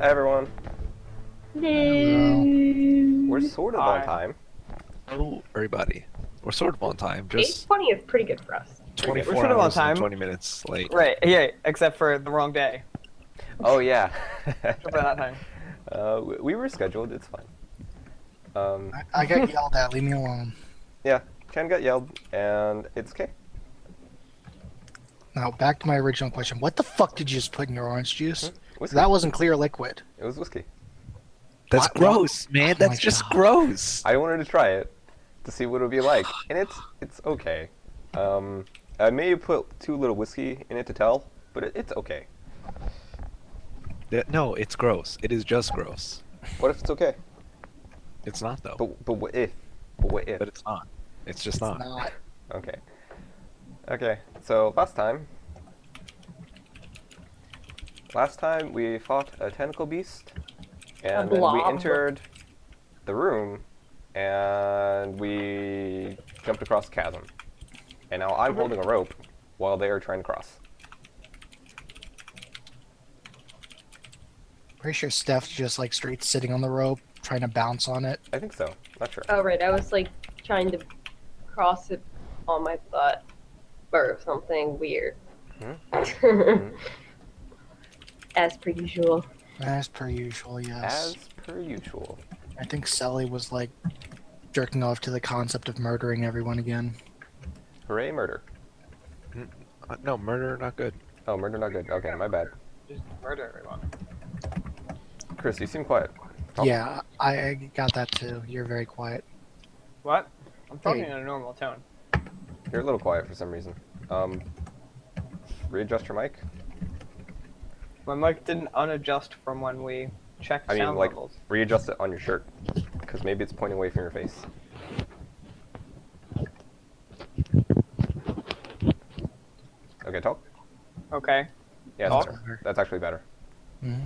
Hi everyone. Hello. We're sort of on time. Hello, everybody. We're sort of on time, just 8:20 is pretty good for us. We're 24 sort of on hours time. and 20 minutes late. Right, yeah, except for the wrong day. Oh yeah. Except for that time. We were scheduled. It's fine. I got yelled at. Leave me alone. Yeah. Ken got yelled, and it's okay. Now, back to my original question. What the fuck did you just put in your orange juice? Whiskey. That wasn't clear liquid. It was whiskey. That's What? gross, man. Oh That's my just God. gross. I wanted to try it to see what it would be like, and it's okay. I may have put too little whiskey in it to tell, but it's okay. No, it's gross. It is just gross. What if it's okay? It's not, though. But what if? But what if? But it's not. It's just not. Not. Okay. Okay. So last time we fought a tentacle beast, and then we blob. entered the room, and we jumped across the chasm. And now I'm holding a rope while they are trying to cross. Pretty sure Steph's just like straight sitting on the rope, trying to bounce on it. I think so. Not sure. Oh, right. I was like trying to cross it on my butt or something weird. As per usual. As per usual, yes. As per usual. I think Sally was like jerking off to the concept of murdering everyone again. Hooray, murder. No, murder, not good. Oh, murder not good. Okay, my bad. Just murder everyone. Chris, you seem quiet. Talk. Yeah, I got that too. You're very quiet. What? I'm talking Hey. in a normal tone. You're a little quiet for some reason. Readjust your mic. My mic didn't unadjust from when we checked I mean, sound like, levels. readjust it on your shirt. Because maybe it's pointing away from your face. Okay, talk. Okay. Yeah, Talk? that's better. That's actually better. Mhm.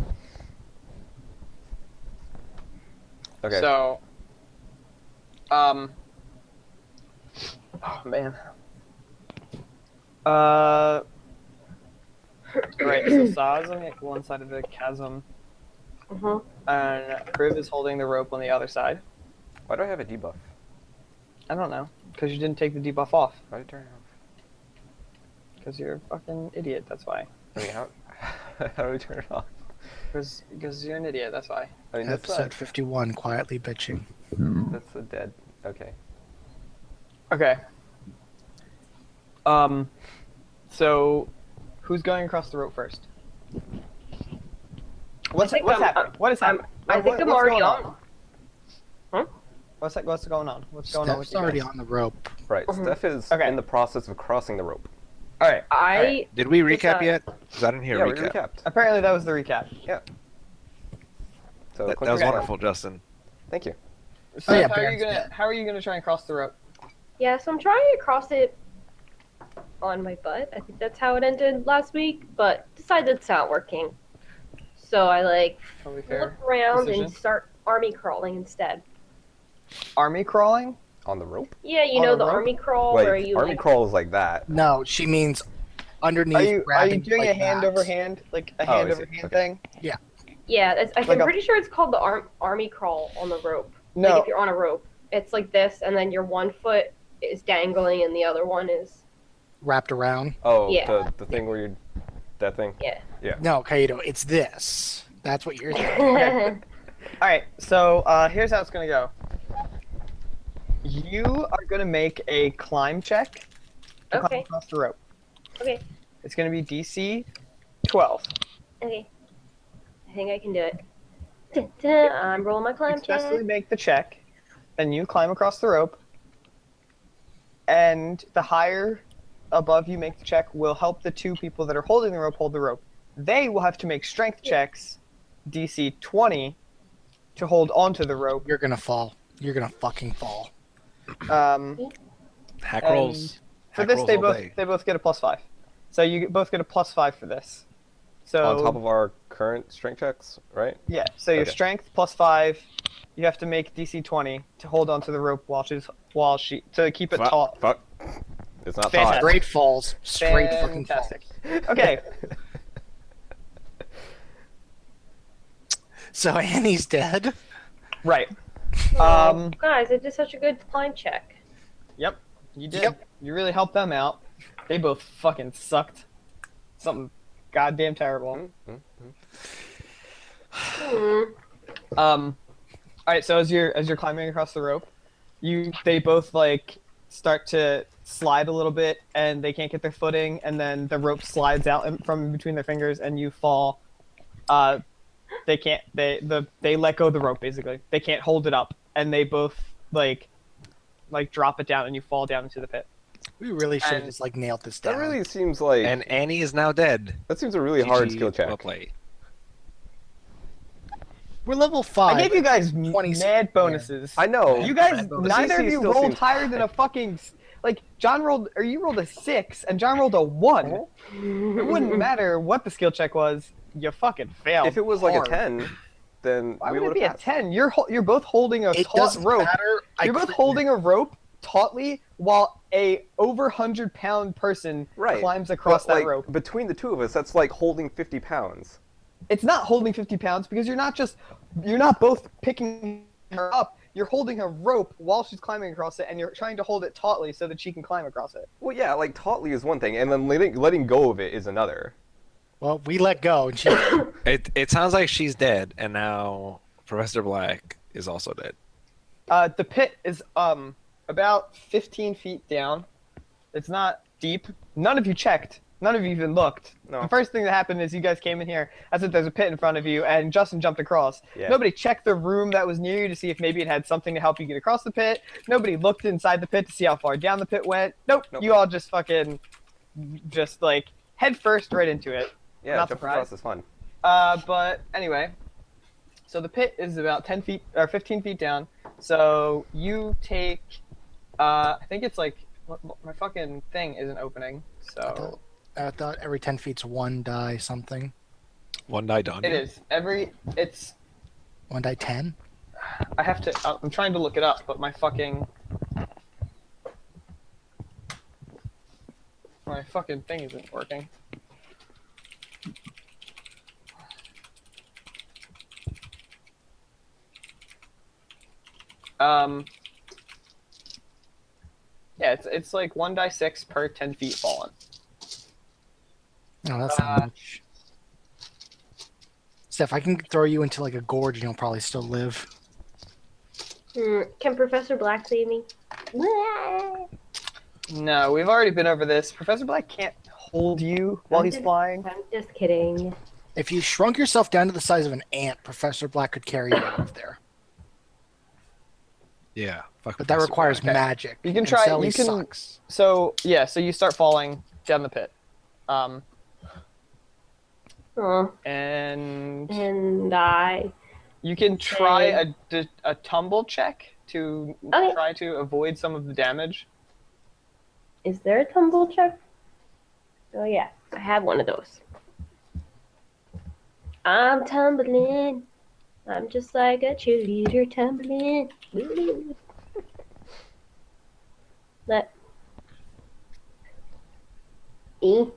Okay. So, oh man. Right, so Saw's on one side of the chasm, and Kriv is holding the rope on the other side. Why do I have a debuff? I don't know, because you didn't take the debuff off. Why did I turn it off? Because you're a fucking idiot, that's why. I mean, how do we turn it off? Because you're an idiot, that's why. I mean, that's Episode 51, quietly bitching. that's a dead. Okay. Okay. So, who's going across the rope first? What's think happening? I'm- What is happening? I think I'm what's already going on. Huh? What's going on? What's going on with Steph's you already guys? on the rope. Right. Mhm. Steph is Okay. in the process of crossing the rope. All right. I Did we It's recap a- yet? Because I didn't hear Yeah, a we recap. recapped. Apparently that was the recap. So That quick was recap. wonderful, Justin. Thank you. So yeah, how are you Baron's gonna dead. try and cross the rope? yeah, so I'm trying to cross it on my butt. I think that's how it ended last week, but decided it's not working. So I Totally look fair. around decision. and start army crawling instead. Army crawling? On the rope. Yeah, you On know a the rope? army crawl where Like you army crawl is like that. No, she means underneath. Are you grabbing doing like a hand that. over hand, like a Oh, hand I over see. hand Okay. thing? Yeah, I'm Like a- pretty sure it's called the army crawl on the rope. No. Like if you're on a rope, it's like this, and then your one foot is dangling, and the other one is Wrapped around. Oh, Yeah. the thing where you, that thing. yeah. No, Kaito, it's this. That's what you're saying. All right. So here's how it's gonna go. You are gonna make a climb check to climb Okay. across the rope. Okay. It's gonna be DC 12. Okay. I think I can do it. Da-da, I'm rolling my climb Successfully check. make the check, then you climb across the rope, and the higher above you make the check will help the two people that are holding the rope hold the rope. They will have to make strength checks, DC 20, to hold onto the rope. You're gonna fall. You're gonna fucking fall. Hack And rolls. For Hack this, rolls they all both day. they both get a +5. So you both get a +5 for this. So On top of our current strength checks, right? yeah, so your Okay. strength +5. You have to make DC 20 to hold onto the rope while she to keep it taut. Fuck. It's not Fantastic. thought. Straight falls. Straight fucking falls. Fantastic. Okay. So Annie's dead. Right. Oh, guys, I did such a good climb check. Yep. You did. Yep. You really helped them out. They both fucking sucked. Something goddamn terrible. Hmm. All right. So as you're climbing across the rope, they both like start to slide a little bit, and they can't get their footing, and then the rope slides out from between their fingers, and you fall. They can't. They let go of the rope basically. They can't hold it up, and they both like drop it down, and you fall down into the pit. We really should have And- just like nailed this That down. really seems like And Annie is now dead. that seems a really hard GG, skill check. Well played. We're level 5. I gave you guys 20 mad bonuses. I know. You guys, Bad bonus. neither CC of you still rolled seems higher than a fucking John rolled, or you rolled a 6, and John rolled a 1. It wouldn't matter what the skill check was. You fucking failed. If it was like hard. a 10, then Why we would it would be a have passed. 10? You're both holding a It taut doesn't rope. matter. You're both holding a rope tautly while a over 100-pound person Right. climbs across But, that like, rope. Between the two of us, that's like holding 50 pounds. It's not holding 50 pounds because you're not both picking her up. You're holding a rope while she's climbing across it, and you're trying to hold it tautly so that she can climb across it. Well, yeah, like tautly is one thing, and then letting go of it is another. Well, we let go, and she. It sounds like she's dead, and now Professor Black is also dead. The pit is about 15 feet down. It's not deep. None of you checked. None of you even looked. No. The first thing that happened is you guys came in here. I said there's a pit in front of you, and Justin jumped across. Yeah. Nobody checked the room that was near you to see if maybe it had something to help you get across the pit. Nobody looked inside the pit to see how far down the pit went. Nope. Nope. You all just fucking, like head first right into it. Yeah, Not jump surprised. across is fun. But anyway, so the pit is about 10 feet or 15 feet down. So you take, I think it's like my fucking thing isn't opening. So I thought every 10 feet's 1 die something. One die done. it is it's. 1 die 10? I have to. I'm trying to look it up, but my fucking thing isn't working. Yeah, it's like 1 die 6 per 10 feet fallen. No, that's not much. Steph, I can throw you into like a gorge and you'll probably still live. Can Professor Black save me? No, we've already been over this. Professor Black can't hold you while he's flying. I'm just kidding. If you shrunk yourself down to the size of an ant, Professor Black could carry you out of there. Yeah. Fuck But that Professor requires Black. magic. You can and try- Sally you can- sucks. So yeah, so you start falling down the pit, and And I. you can try Okay. a tumble check to Okay. try to avoid some of the damage. Is there a tumble check? Oh yeah, I have one of those. I'm tumbling. I'm just like a cheerleader tumbling. Woo. Let E5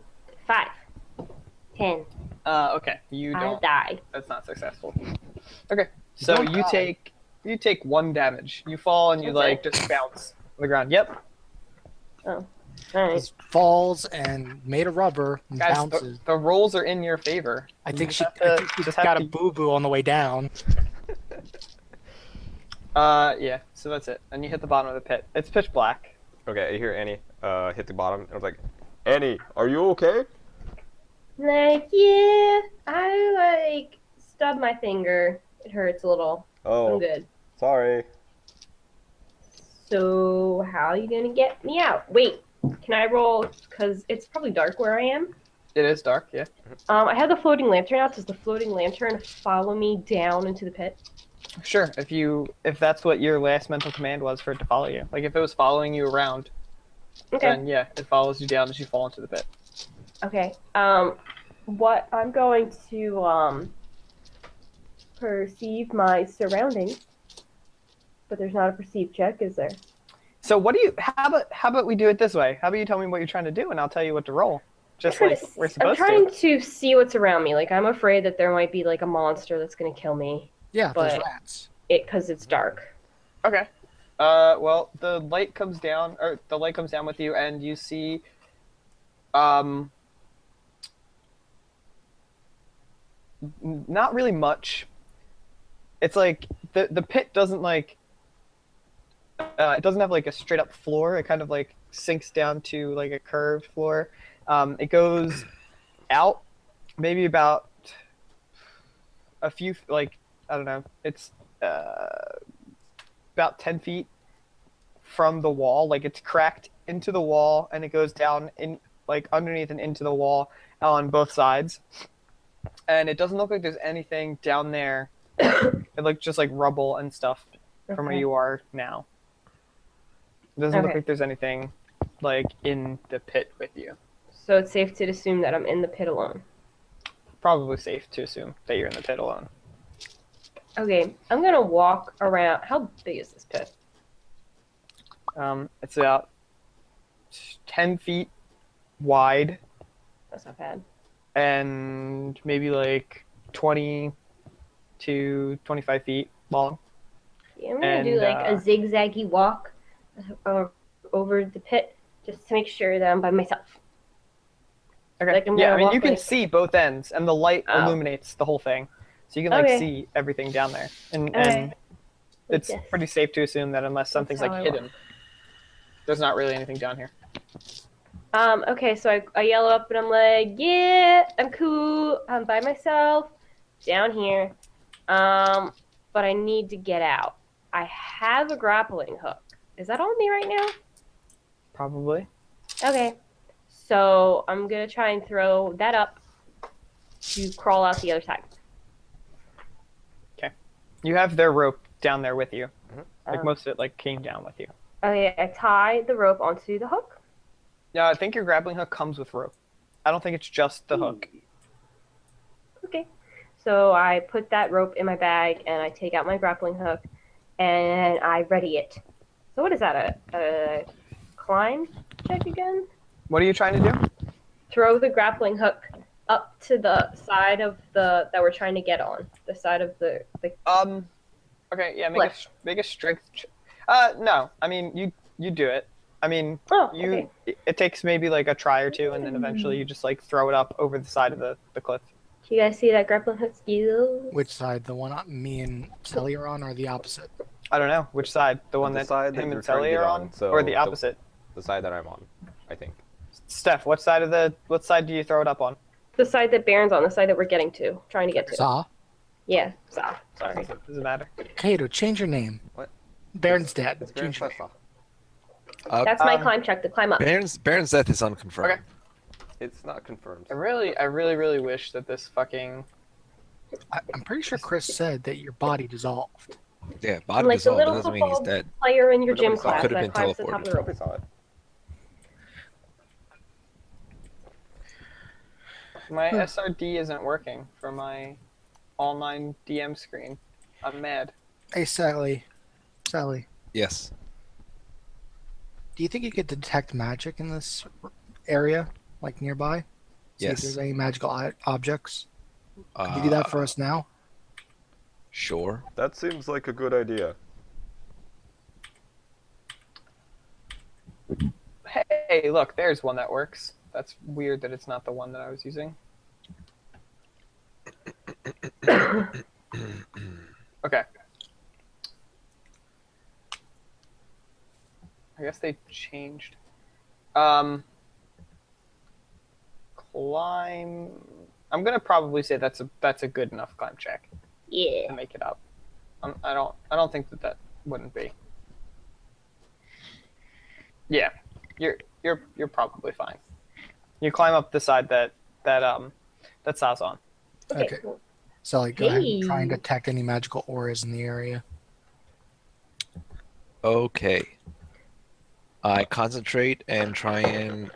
10. Okay, you I don't. die. That's not successful. Okay, so don't you die. take 1 damage. You fall and you Okay. like just bounce on the ground. Yep, Oh, alright. Just falls and made of rubber and guys, bounces. the rolls are in your favor. I You think just she, have to- I think she just got have a to- boo-boo on the way down. Yeah, so that's it. And you hit the bottom of the pit. It's pitch black. Okay, I hear Annie hit the bottom, and I was like, Annie, are you okay? Like, yeah, I like stubbed my finger. It hurts a little. I'm Oh, good. sorry. So, how are you gonna get me out? Wait, can I roll? Because it's probably dark where I am. It is dark, yeah. I have the floating lantern out. Does the floating lantern follow me down into the pit? Sure, if that's what your last mental command was for it to follow you. Like if it was following you around, Okay. then yeah, it follows you down as you fall into the pit. Okay. What I'm going to perceive my surroundings, but there's not a perceive check, is there? So how about we do it this way? How about you tell me what you're trying to do and I'll tell you what to roll. Just I'm like trying to- we're I'm supposed trying to. to see what's around me. Like I'm afraid that there might be like a monster that's gonna kill me. Yeah, there's but rats. because it's dark. Okay. Well, the light comes down with you, and you see, not really much. It's like the pit doesn't like, it doesn't have like a straight up floor. It kind of like sinks down to like a curved floor. It goes out maybe about a few, like, I don't know. It's about 10 feet from the wall. Like, it's cracked into the wall, and it goes down in like underneath and into the wall on both sides. And it doesn't look like there's anything down there. It looks just like rubble and stuff from where Okay. you are now. It doesn't look Okay. like there's anything like in the pit with you. So it's safe to assume that I'm in the pit alone. Probably safe to assume that you're in the pit alone. Okay, I'm gonna walk around. How big is this pit? It's about 10 feet wide That's not bad. and maybe like 20 to 25 feet long. Yeah, I'm gonna do like a zigzaggy walk over the pit just to make sure that I'm by myself. Okay. Like, I'm yeah, gonna I mean, walk, you can like- see both ends, and the light Oh. illuminates the whole thing, so you can like Okay. see everything down there. And Okay. and Like it's this. pretty safe to assume that unless something's how like I hidden, there's not really anything down here. Okay, so I yell up and I'm like, yeah, I'm cool. I'm by myself down here. But I need to get out. I have a grappling hook. Is that on me right now? Probably. Okay. So I'm gonna try and throw that up to crawl out the other side. You have their rope down there with you. Like Um, most of it like came down with you. Okay, I tie the rope onto the hook. Yeah, I think your grappling hook comes with rope. I don't think it's just the hook. Okay. So I put that rope in my bag and I take out my grappling hook and I ready it. So what is that? A climb check again? What are you trying to do? Throw the grappling hook up to the side of the that we're trying to get on. The side of the Okay, yeah, Flesh. make a strength. No, I mean you do it. I mean, Oh, you okay. it takes maybe like a try or two, and then eventually you just like throw it up over the side of the cliff. Do you guys see that grappling hook skills? Which side? The one me and Sally are on, or the opposite? I don't know which side. The one The that side that him you're and trying to Sally get are on, on, so or the the- opposite. The side that I'm on, I think. Steph, what side do you throw it up on? The side that Baron's on, the side that we're getting to, trying to get to. Saw. Yeah, so sorry. Does it matter? Kato, change your name. What? Baron's dead. It's very Change your name. special. That's my Um, climb check to climb up. Baron's death is unconfirmed. Okay. It's not confirmed. I really wish that this fucking I'm pretty sure Chris said that your body dissolved. Yeah, I'm body like the dissolved. That little doesn't mean he's football dead. player in your But gym nobody saw it. class Could've that been climbs to the top of the rope. Nobody saw it. my SRD isn't working for my online DM screen. I'm mad. Hey, Sally. Sally, Yes. do you think you could detect magic in this area, like nearby? See Yes. if there's any magical objects. Could you do that for us now? Sure. That seems like a good idea. Hey, look, there's one that works. That's weird that it's not the one that I was using. Okay. I guess they changed. Climb. I'm gonna probably say that's a good enough climb check Yeah. to make it up. I don't think that wouldn't be. Yeah, you're probably fine. You climb up the side that Sa's on. Okay. Okay. So, like, go ahead and try and Hey. detect any magical auras in the area. Okay. I concentrate and try and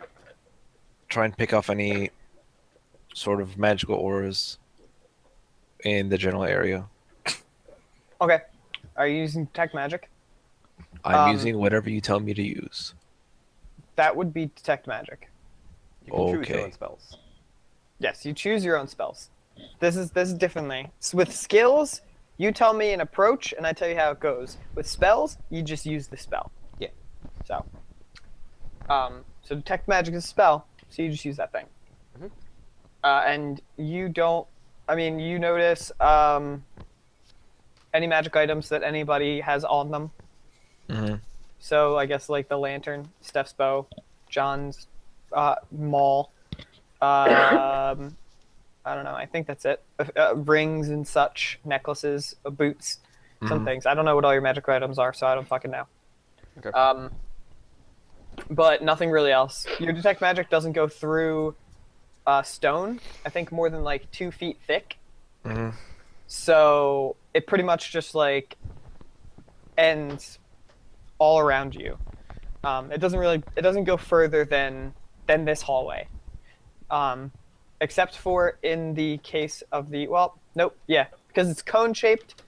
pick off any sort of magical auras in the general area. Okay. Are you using detect magic? I'm using whatever you tell me to use. That would be detect magic. You can choose your Okay. own spells. Yes, you choose your own spells. This is differently. So with skills, You tell me an approach, and I tell you how it goes. With spells, you just use the spell. Yeah. So, so detect magic is a spell, so you just use that thing. Mhm. And you don't. I mean, you notice any magic items that anybody has on them. Mm-hmm. So I guess like the lantern, Steph's bow, John's maul. I don't know. I think that's it. Rings and such, necklaces, boots, some Mhm. things. I don't know what all your magic items are, so I don't fucking know. Okay. But nothing really else. Your detect magic doesn't go through stone. I think more than like 2 feet thick. Mm-hmm. So it pretty much just like ends all around you. It doesn't go further than this hallway. Except for in the case of the because it's cone shaped.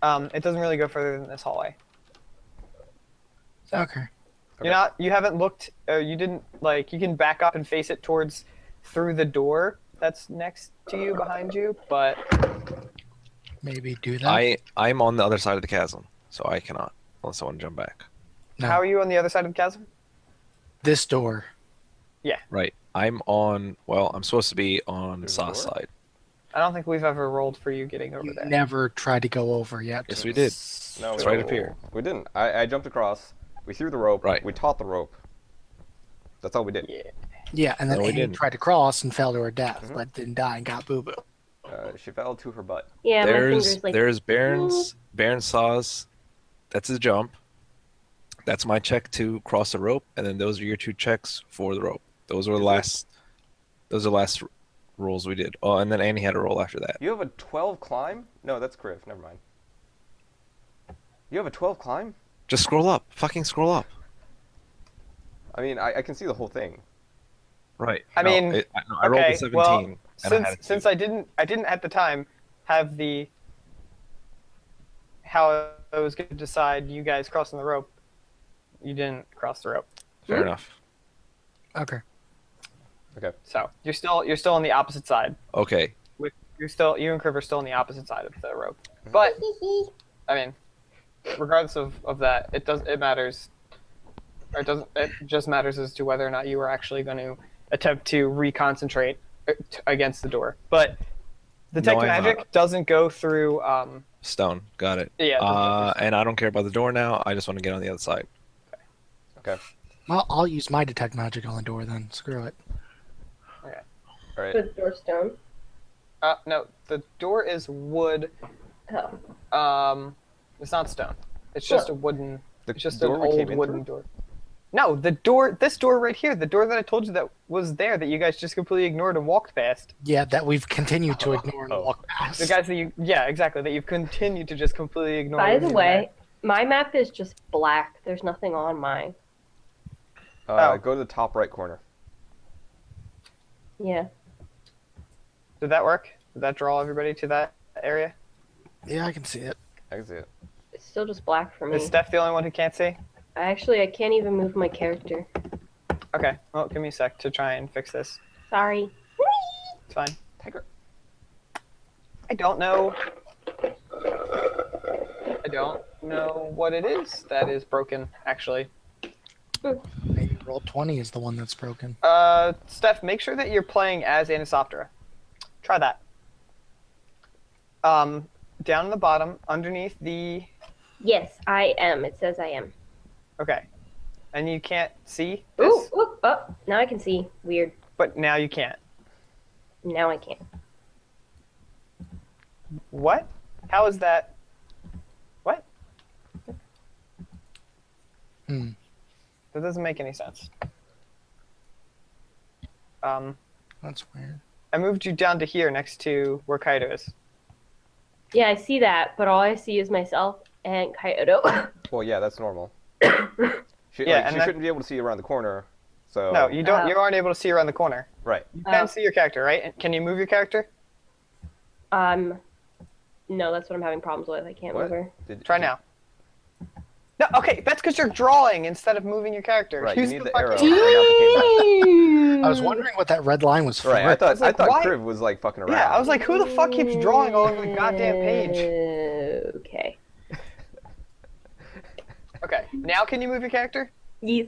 It doesn't really go further than this hallway. So Okay. you haven't looked. You didn't like. You can back up and face it through the door that's next to you behind you, but Maybe do that. I'm on the other side of the chasm, so I cannot unless I want to jump back. No. how are you on the other side of the chasm? This door. Right. I'm on. Well, I'm supposed to be on There's a Saw's door? side. I don't think we've ever rolled for you getting over You there. never tried to go over yet. Yes, we did. No, It's we right didn't. up here. We didn't. I jumped across. We threw the rope. Right. We taught the rope. That's all we did. Yeah. Yeah, and then No, we Amy didn't. tried to cross and fell to her death, Mhm. but didn't die and got boo-boo. She fell to her butt. Yeah, my There's fingers like. there's Baron Saw's. That's his jump. That's my check to cross the rope, and then those are your 2 checks for the rope. Those were the last. Those are the last rolls we did. Oh, and then Annie had a roll after that. You have a 12 climb? No, that's Criv. Never mind. You have a 12 climb? Just scroll up. Fucking scroll up. I mean, I can see the whole thing. Right. I mean, I rolled a okay, 17. well, and I had a 2. since I didn't at the time have how I was going to decide you guys crossing the rope. You didn't cross the rope, Fair enough. Okay. Okay. so you're still on the opposite side. Okay. You and Criv are still on the opposite side of the rope. But I mean, regardless of that, it matters. Or it just matters as to whether or not you are actually going to attempt to reconcentrate against the door. But detect I'm magic not. doesn't go through. Stone. Got it. Yeah. It doesn't go through And I don't care about the door now. I just want to get on the other side. Okay. Well, I'll use my detect magic on the door then. Screw it. All right. With door stone. No, the door is wood. Oh. It's not stone. It's just a wooden. The It's just an door we old came in wooden through? door. No, the door. This door right here. The door that I told you that was there that you guys just completely ignored and walked past. Yeah, that we've continued to ignore and Oh. walk past. The guys that you. Yeah, exactly. That you've continued to just completely ignore. By when the you were way, my map is just black. There's nothing on mine. Oh. Go to the top right corner. Yeah. there. Did that work? Did that draw everybody to that area? Yeah, I can see it. I can see it. It's still just black for me. Is Steph the only one who can't see? I can't even move my character. Okay. Well, give me a sec to try and fix this. Sorry. It's fine. Tiger. I don't know. I don't know what it is that is broken, actually. Maybe roll 20 is the one that's broken. Steph, make sure that you're playing as Anisoptera. Try that. Down in the bottom, underneath the... Yes, I am. It says I am. Okay. And you can't see this, Ooh, oh, now I can see. Weird. but now you can't. Now I can. What? How is that? What? Hmm. That doesn't make any sense. That's weird. I moved you down to here next to where Kaido is. Yeah, I see that, but all I see is myself and Kyoto. Well, yeah, that's normal. She, Yeah, like, and she that- shouldn't be able to see around the corner. So No, you don't. Oh. You aren't able to see around the corner. right. You can Oh. see your character, right? And can you move your character? No, that's what I'm having problems with. I can't What? move her. Try now. No, okay, that's because you're drawing instead of moving your character. Right, you Use need the fucking- arrow. Bring out the I was wondering what that red line was for. Right, I thought like, I thought why- Criv was like fucking around. Yeah, I was like, who the fuck keeps drawing all over the goddamn page? Okay. Okay. Now can you move your character? Yes.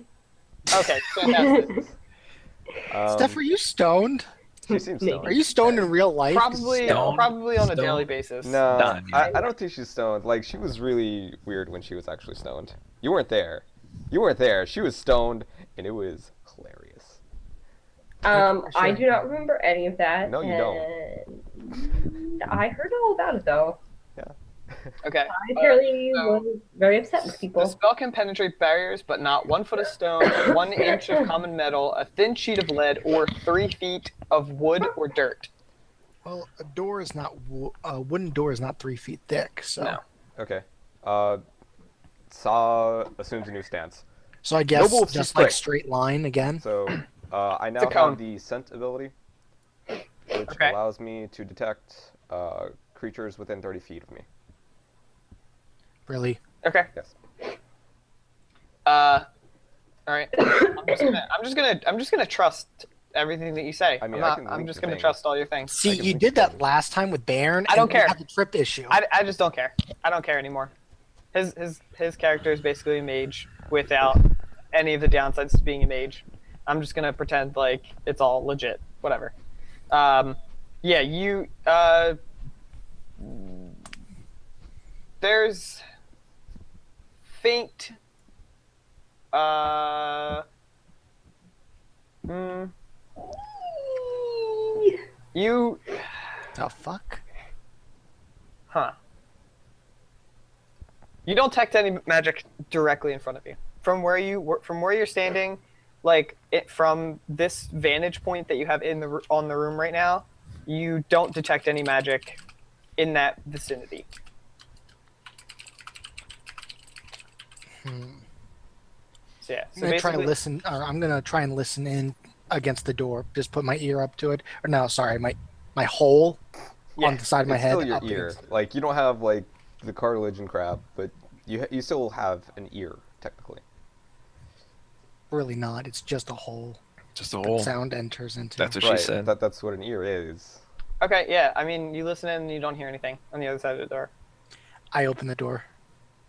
Okay. Fantastic. Steph, are you stoned? She seems Maybe. stoned. Are you stoned in real life? 'Cause Probably, Stoned? probably on a Stoned? daily basis. No, Done, yeah. I don't think she's stoned. Like, she was really weird when she was actually stoned. You weren't there. You weren't there. She was stoned, and it was hilarious. I do not remember any of that. No, you don't. And I heard all about it though. Yeah. Okay. I apparently so- was very upset with The people. spell can penetrate barriers, but not 1 foot of stone, 1 inch of common metal, a thin sheet of lead, or 3 feet of wood or dirt. Well, a wooden door is not 3 feet thick, so. No. Okay. Saw assumes a new stance. So I guess Noble just Secret. like straight line again. So, I now a cone. have the scent ability, which Okay. allows me to detect creatures within 30 feet of me. Really? Okay. Yes. All right. I'm just gonna trust everything that you say. I mean, I'm I can I'm link just the gonna thing. trust all your things. See, can you link did them. that last time with Baron. I don't and we care. had the trip issue. I just don't care. I don't care anymore. His character is basically a mage without any of the downsides to being a mage. I'm just gonna pretend like it's all legit. Whatever. Yeah, you. There's faint. You. The fuck? Huh. You don't detect any magic directly in front of you. From where you're standing, like from this vantage point that you have on the room right now, you don't detect any magic in that vicinity. So yeah. I'm So gonna try to basically, listen. Or I'm gonna try and listen in against the door. Just put my ear up to it. Or no, sorry, my hole Yeah, on the side of my It's head. still your up ear. against- Like, you don't have, like, the cartilage and crap, but you still have an ear, technically. Really not. It's just a hole Just a that hole. sound enters into. That's what she Right, said. that's what an ear is. okay, yeah. I mean, you listen in and you don't hear anything on the other side of the door. I open the door.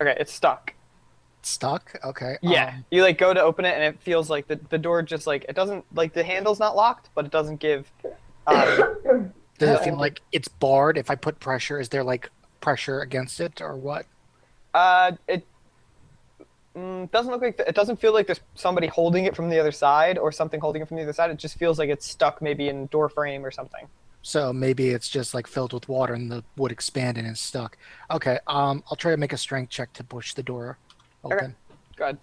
Okay, it's stuck. It's stuck. Okay. Yeah, you like go to open it and it feels like the door just like it doesn't like the handle's not locked, but it doesn't give. Does it feel like it's barred if I put pressure? Is there like pressure against it or what? It doesn't look like it doesn't feel like there's somebody holding it from the other side or something holding it from the other side. It just feels like it's stuck maybe in door frame or something. So maybe it's just like filled with water and the wood expanded and it's stuck. Okay. I'll try to make a strength check to push the door open. Go ahead.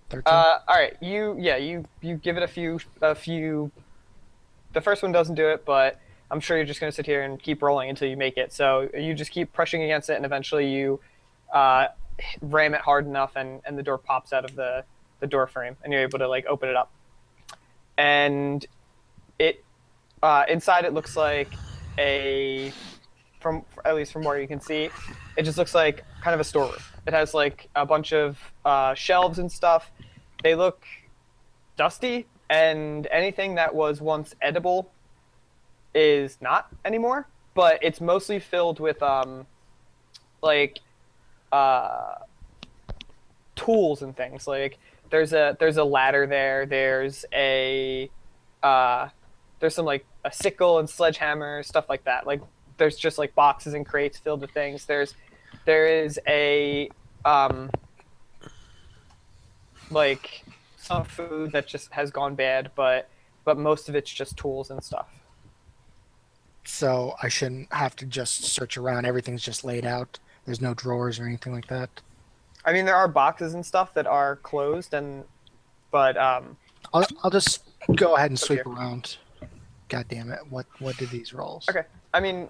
13. All right, you give it a few. The first one doesn't do it, but I'm sure you're just gonna sit here and keep rolling until you make it. So you just keep pushing against it, and eventually you ram it hard enough, and the door pops out of the door frame, and you're able to like open it up. And it inside it looks like at least from where you can see, it just looks like kind of a storeroom. It has like a bunch of shelves and stuff. They look dusty, and anything that was once edible is not anymore. But it's mostly filled with tools and things. Like there's a ladder there. There's some like a sickle and sledgehammer, stuff like that. Like there's just like boxes and crates filled with things. There is a like some food that just has gone bad, but most of it's just tools and stuff. So I shouldn't have to just search around. Everything's just laid out. There's no drawers or anything like that. I mean, there are boxes and stuff that are closed, but I'll just go ahead and Up sweep here. around. God damn it! What did these rolls? okay. I mean,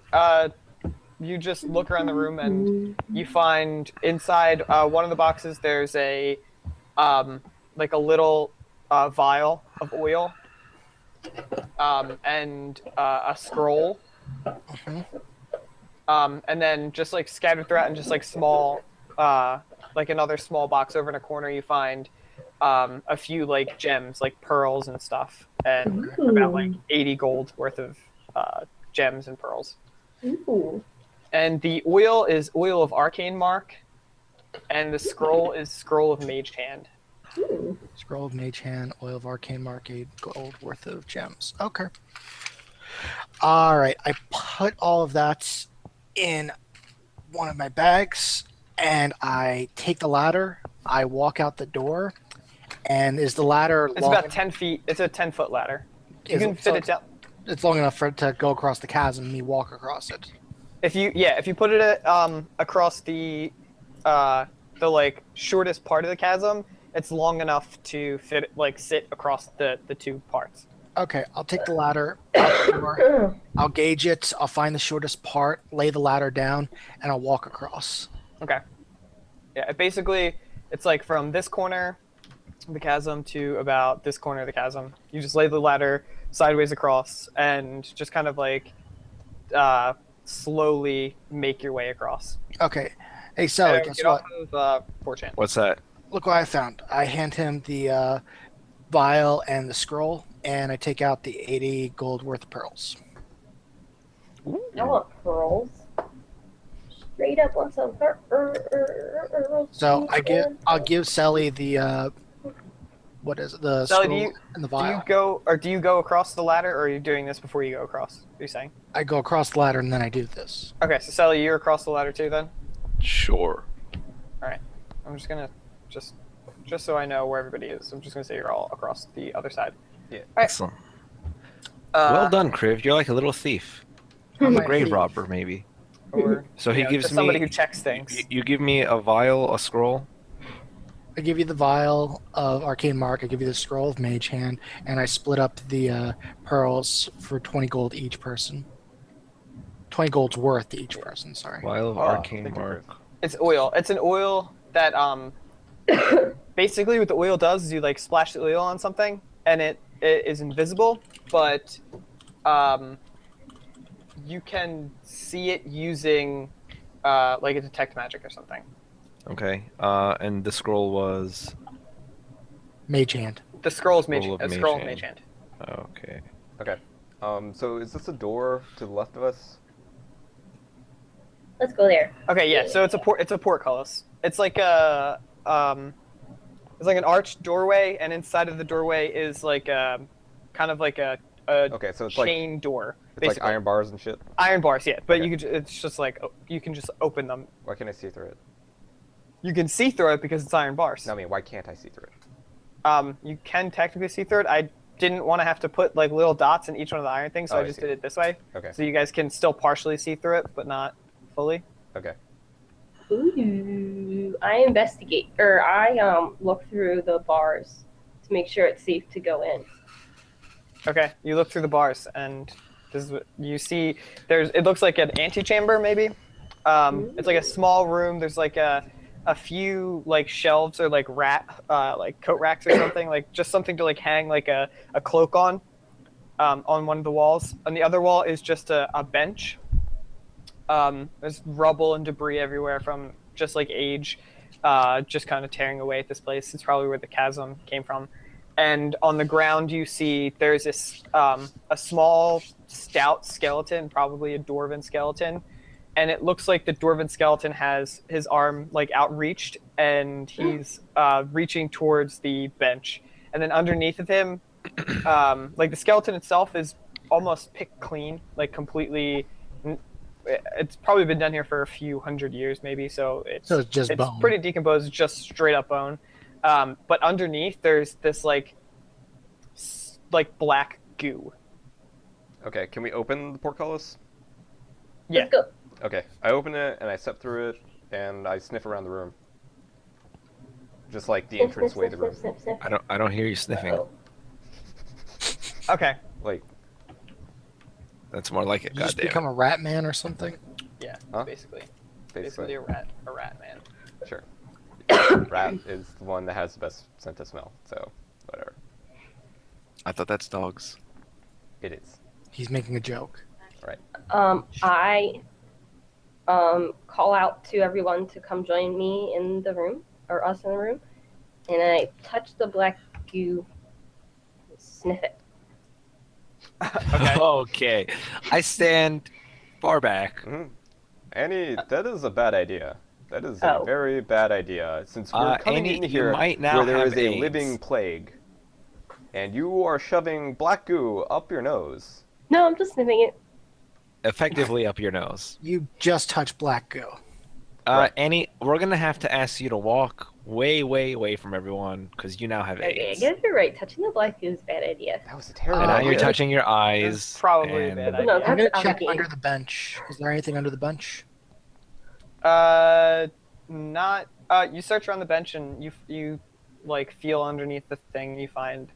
you just look around the room and you find inside one of the boxes there's a like a little vial of oil and a scroll. And then just like scattered throughout and just like small like another small box over in a corner you find a few like gems, like pearls and stuff, and about like 80 gold worth of gems and pearls. Ooh. And the oil is oil of arcane mark, and the scroll is scroll of mage hand. Scroll of Mage Hand, Oil of Arcane Mark, 8 gold worth of gems. Okay. All right. I put all of that in one of my bags, and I take the ladder. I walk out the door, and is the ladder It's long? about 10 feet. It's a 10-foot ladder. You can fit it down. It's long enough for it to go across the chasm and me walk across it. If you put it across the like shortest part of the chasm, it's long enough to fit like sit across the two parts. Okay, I'll take the ladder out the door. I'll gauge it. I'll find the shortest part, lay the ladder down, and I'll walk across. Okay. Yeah, basically it's like from this corner of the chasm to about this corner of the chasm. You just lay the ladder sideways across and just kind of like slowly make your way across. Okay. Hey, Sally, guess get what? off of 4chan. What's that? Look what I found. I hand him the vial and the scroll, and I take out the 80 gold worth of pearls. I want pearls. Straight up on some pearls. So I'll give Sally the what is it? The Sally, scroll and the vial. Do you go across the ladder, or are you doing this before you go across? What are you saying? I go across the ladder and then I do this. Okay, so Sally, you're across the ladder too then? Sure. Alright. I'm just gonna just so I know where everybody is, I'm just gonna say you're all across the other side. Yeah. Excellent. Well done, Kriv. You're like a little thief. I'm a grave robber, maybe. Or So he gives just somebody me. who checks things. You give me a vial, a scroll. I give you the vial of arcane mark. I give you the scroll of mage hand, and I split up the pearls for 20 gold each person. 20 gold's worth to each person. Sorry. Vial of arcane mark. It's oil. It's an oil that basically what the oil does is you like splash the oil on something and it is invisible, but you can see it using like a detect magic or something. Okay. And the scroll was. Mage hand. The scroll is mage. Scroll of Scroll of mage mage hand. Okay. Okay. So is this a door to the left of us? Let's go there. Okay, yeah. So it's a portcullis. It's like a it's like an arched doorway, and inside of the doorway is like a kind of like a Okay, so it's chain door. It's basically. like iron bars and shit. Iron bars, yeah. But Okay. it's just like you can just open them. Why can't I see through it? You can see through it because it's iron bars. No, I mean, why can't I see through it? You can technically see through it. I didn't want to have to put like little dots in each one of the iron things, so Oh, I I just see. did it this way. Okay. So you guys can still partially see through it, but not fully. Okay. Ooh, I investigate, or I look through the bars to make sure it's safe to go in. Okay, you look through the bars, and this is what you see. It looks like an antechamber, maybe. It's like a small room. There's like a few like shelves or like like coat racks or something, like just something to like hang like a cloak on one of the walls. On the other wall is just a bench. There's rubble and debris everywhere from just like age, just kind of tearing away at this place. It's probably where the chasm came from. And on the ground, you see there's this a small, stout skeleton, probably a dwarven skeleton, and it looks like the dwarven skeleton has his arm like outreached, and he's reaching towards the bench. And then underneath of him, like the skeleton itself is almost picked clean, like completely. It's probably been done here for a few hundred years, maybe. So it's just bone. pretty decomposed, just straight up bone. But underneath, there's this like black goo. Okay, can we open the portcullis? Yeah. Let's go. Okay, I open it and I step through it and I sniff around the room. Just like the entrance way to the room. Snip, snip. I don't hear you sniffing. Uh-oh. Okay. Like, That's more like it. You just Goddamn. become a rat man or something. Yeah. Huh? Basically basically. a rat man. Sure. Rat is the one that has the best scent of smell, so whatever. I thought that's dogs. It is. He's making a joke. I call out to everyone to come join me in the room, or us in the room, and I touch the black goo, sniff it. Okay. Okay. I stand far back Mhm. Annie, that is a bad idea. That is Oh. a very bad idea. Since we're coming Annie, in you here might now where there have is a AIDS. living plague, and you are shoving black goo up your nose. No, I'm just sniffing it. Effectively up your nose. You just touched black goo. Right. Annie, we're gonna have to ask you to walk way, way away from everyone because you now have Okay, I AIDS. guess you're right. Touching the black is a bad idea. That was a terrible And now idea. you're touching your eyes. probably a and- bad No, idea. I'm gonna That's check already- under the bench. Is there anything under the bench? Not. You search around the bench and you like feel underneath the thing. You find,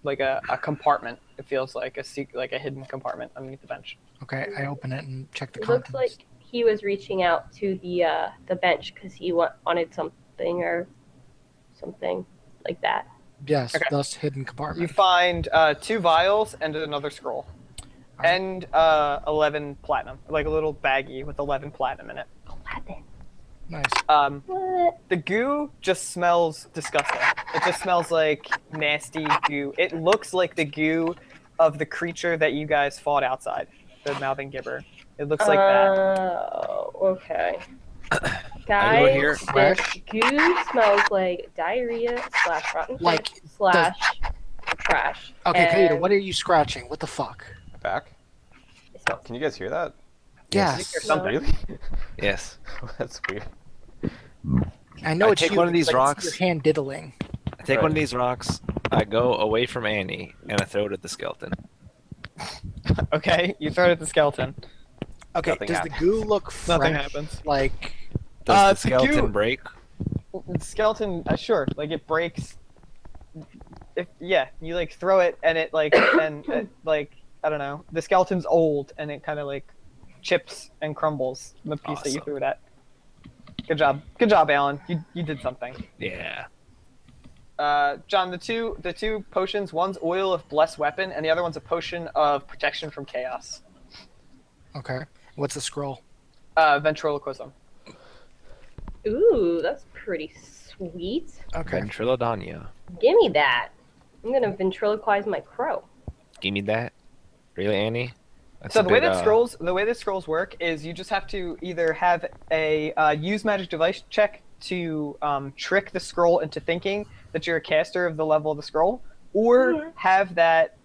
like a compartment. It feels like like a hidden compartment underneath the bench. Okay, I open it and check the It contents. looks like he was reaching out to the bench because he wanted something or something like that. Yes, Okay. thus hidden You compartment. find 2 vials and another scroll, and 11 platinum, like a little baggie with 11 platinum in it. Aladdin. Nice. What? The goo just smells disgusting. It just smells like nasty goo. It looks like the goo of the creature that you guys fought outside, the mouthing gibber. It looks like that. Oh, okay. I Guys, go here. this Fresh. goo smells like diarrhea / rotten Like, fish / trash. Okay, Kato, And what are you scratching? What the fuck? Back? it smells- Can you guys hear that? Yes. Or something. Really? Yes. That's weird. I know I it's take you, one of these but I can see rocks. your hand diddling. I take Right. one of these rocks, I go away from Annie, and I throw it at the skeleton. Okay, you throw it at the skeleton. Okay, Nothing does happens. the goo look fresh? Nothing happens. Like, Does the the goo- skeleton break? The skeleton, sure, like it breaks. You like throw it and it like and like I don't know. The skeleton's old and it kind of like chips and crumbles from the piece that you Awesome. threw it at. Good job, Alan. You did something. Yeah. John, the two potions. One's oil of blessed weapon, and the other one's a potion of protection from chaos. okay, what's the scroll? Ventriloquism. Ooh, that's pretty sweet. Okay, Ventrilodonia. Give me that. I'm gonna ventriloquize my crow. Give me that. Really, Annie? That's So a the way bit, that scrolls work is you just have to either have a use magic device check to trick the scroll into thinking that you're a caster of the level of the scroll, or Yeah. have that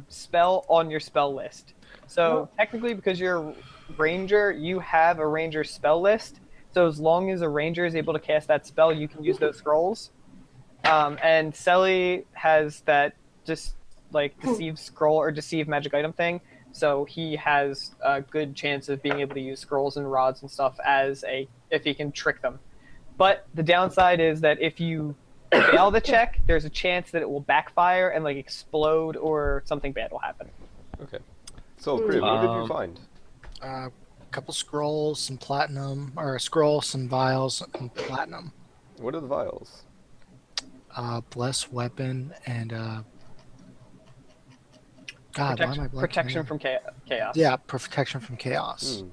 spell on your spell list. So technically, because you're a ranger, you have a ranger spell list. So as long as a ranger is able to cast that spell, you can use those scrolls. And Selly has that just like deceive scroll or deceive magic item thing. So he has a good chance of being able to use scrolls and rods and stuff if he can trick them. But the downside is that if you fail the check, there's a chance that it will backfire and like explode or something bad will happen. Okay. So, Priv, what did you find? a couple scrolls, some platinum, or a scroll, some vials, and platinum. What are the vials? Bless weapon and God, why am I blanking Protection now? from chaos. Yeah, protection from chaos. Hmm.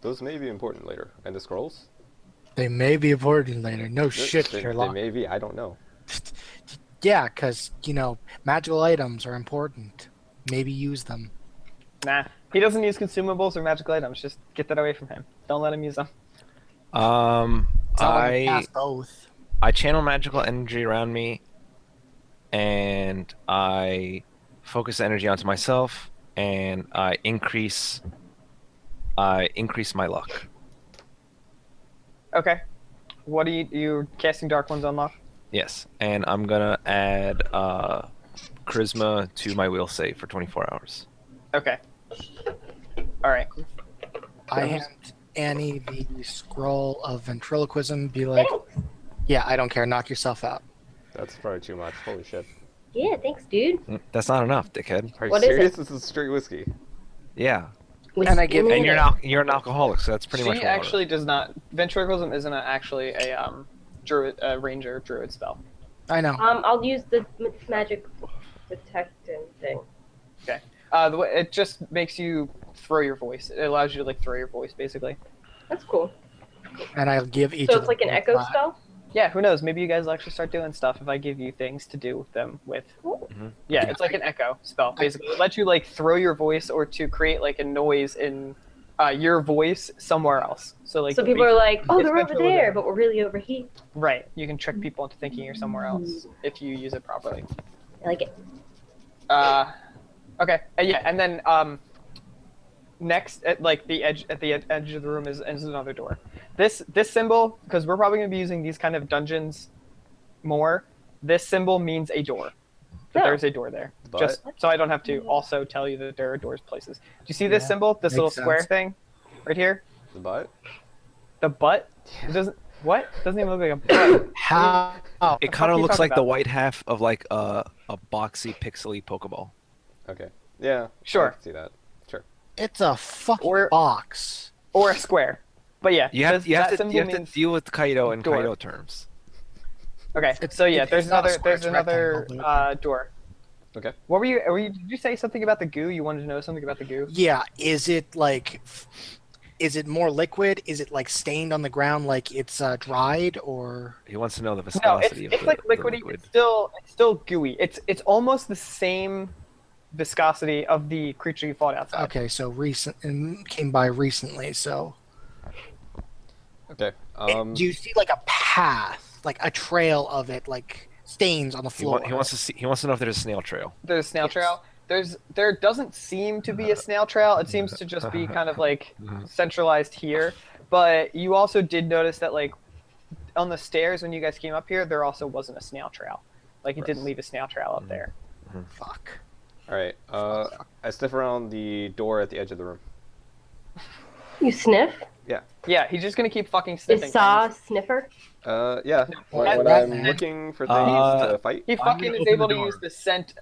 Those may be important later. And the scrolls? They may be important later. No shit, They Sherlock. may be. I don't know. Yeah, because, magical items are important. Maybe use them. Nah, he doesn't use consumables or magical items. Just get that away from him. Don't let him use them. It's not like I I passed both. channel magical energy around me, and I focus energy onto myself, and I increase my luck. Okay. What are you're casting Dark Ones unlock? Yes, and I'm gonna add charisma to my will save for 24 hours. Okay. All right. I hand Annie the scroll of ventriloquism, be like, yeah, I don't care, knock yourself out. That's probably too much. Holy shit. Yeah, thanks, dude. That's not enough, dickhead. Are you What is serious? it? This is straight whiskey. Yeah, And I give- Whiskey and in it. you're an alcoholic, so that's pretty much She water. actually does not. Ventriloquism isn't actually a druid, ranger druid spell. I know. I'll use the magic protecting thing. The way it just makes you throw your voice. It allows you to like throw your voice, basically. That's cool. And I'll give each So of it's like an them echo five. spell? Yeah, who knows? Maybe you guys will actually start doing stuff if I give you things to do them with. Mhm. Yeah, it's like an echo spell, basically. It lets you like throw your voice or to create like a noise in your voice somewhere else. So like So people are like, oh, it's they're over controlled there, there. but we're really over here. Right. You can trick people into thinking you're somewhere else if you use it properly. I like it. Okay. Yeah, and then next at like the edge of the room is another door. This symbol, because we're probably gonna be using these kind of dungeons more. This symbol means a door. That Oh. there's a door there. But- Just so I don't have to also tell you that there are doors places. Do you see this Yeah, symbol? This makes little square sense. thing, right here. The butt? The butt. It doesn't. What? Doesn't even look like a butt. How? It the kind fuck are of you looks talking like the about? white half of like a boxy, pixely Pokeball. Okay. Yeah. Sure. I can see that. Sure. It's a fucking Or- box. Or a square. But yeah, You have that to symbol deal with Kaido in door. Kaido terms. Okay, It's- so yeah, it's there's not a another square, there's it's another rectangle, door. Okay. What were you? Did you say something about the goo? You wanted to know something about the goo? Yeah, is it like, is it more liquid? Is it like stained on the ground like it's dried, or? He wants to know the No, viscosity it's of like the liquidy. liquid. It's still gooey. It's almost the same viscosity of the creature you fought outside. Okay, so recent and came by recently. So, Okay. do you see like a path, like a trail of it, like stains on the He, floor? he wants to see. He wants to know if there's a snail trail. There's a snail Yes. trail. There doesn't seem to be a snail trail. It seems to just be kind of like centralized here. But you also did notice that like on the stairs when you guys came up here, there also wasn't a snail trail. Like it didn't leave a snail trail up there. Fuck. All right. I sniff around the door at the edge of the room. You sniff? Yeah, he's just gonna keep fucking Is sniffing. Saw things. a sniffer? Yeah. When Rat I'm man. looking for things Uh, to fight. He I'm fucking gonna is open able the to door. use the scent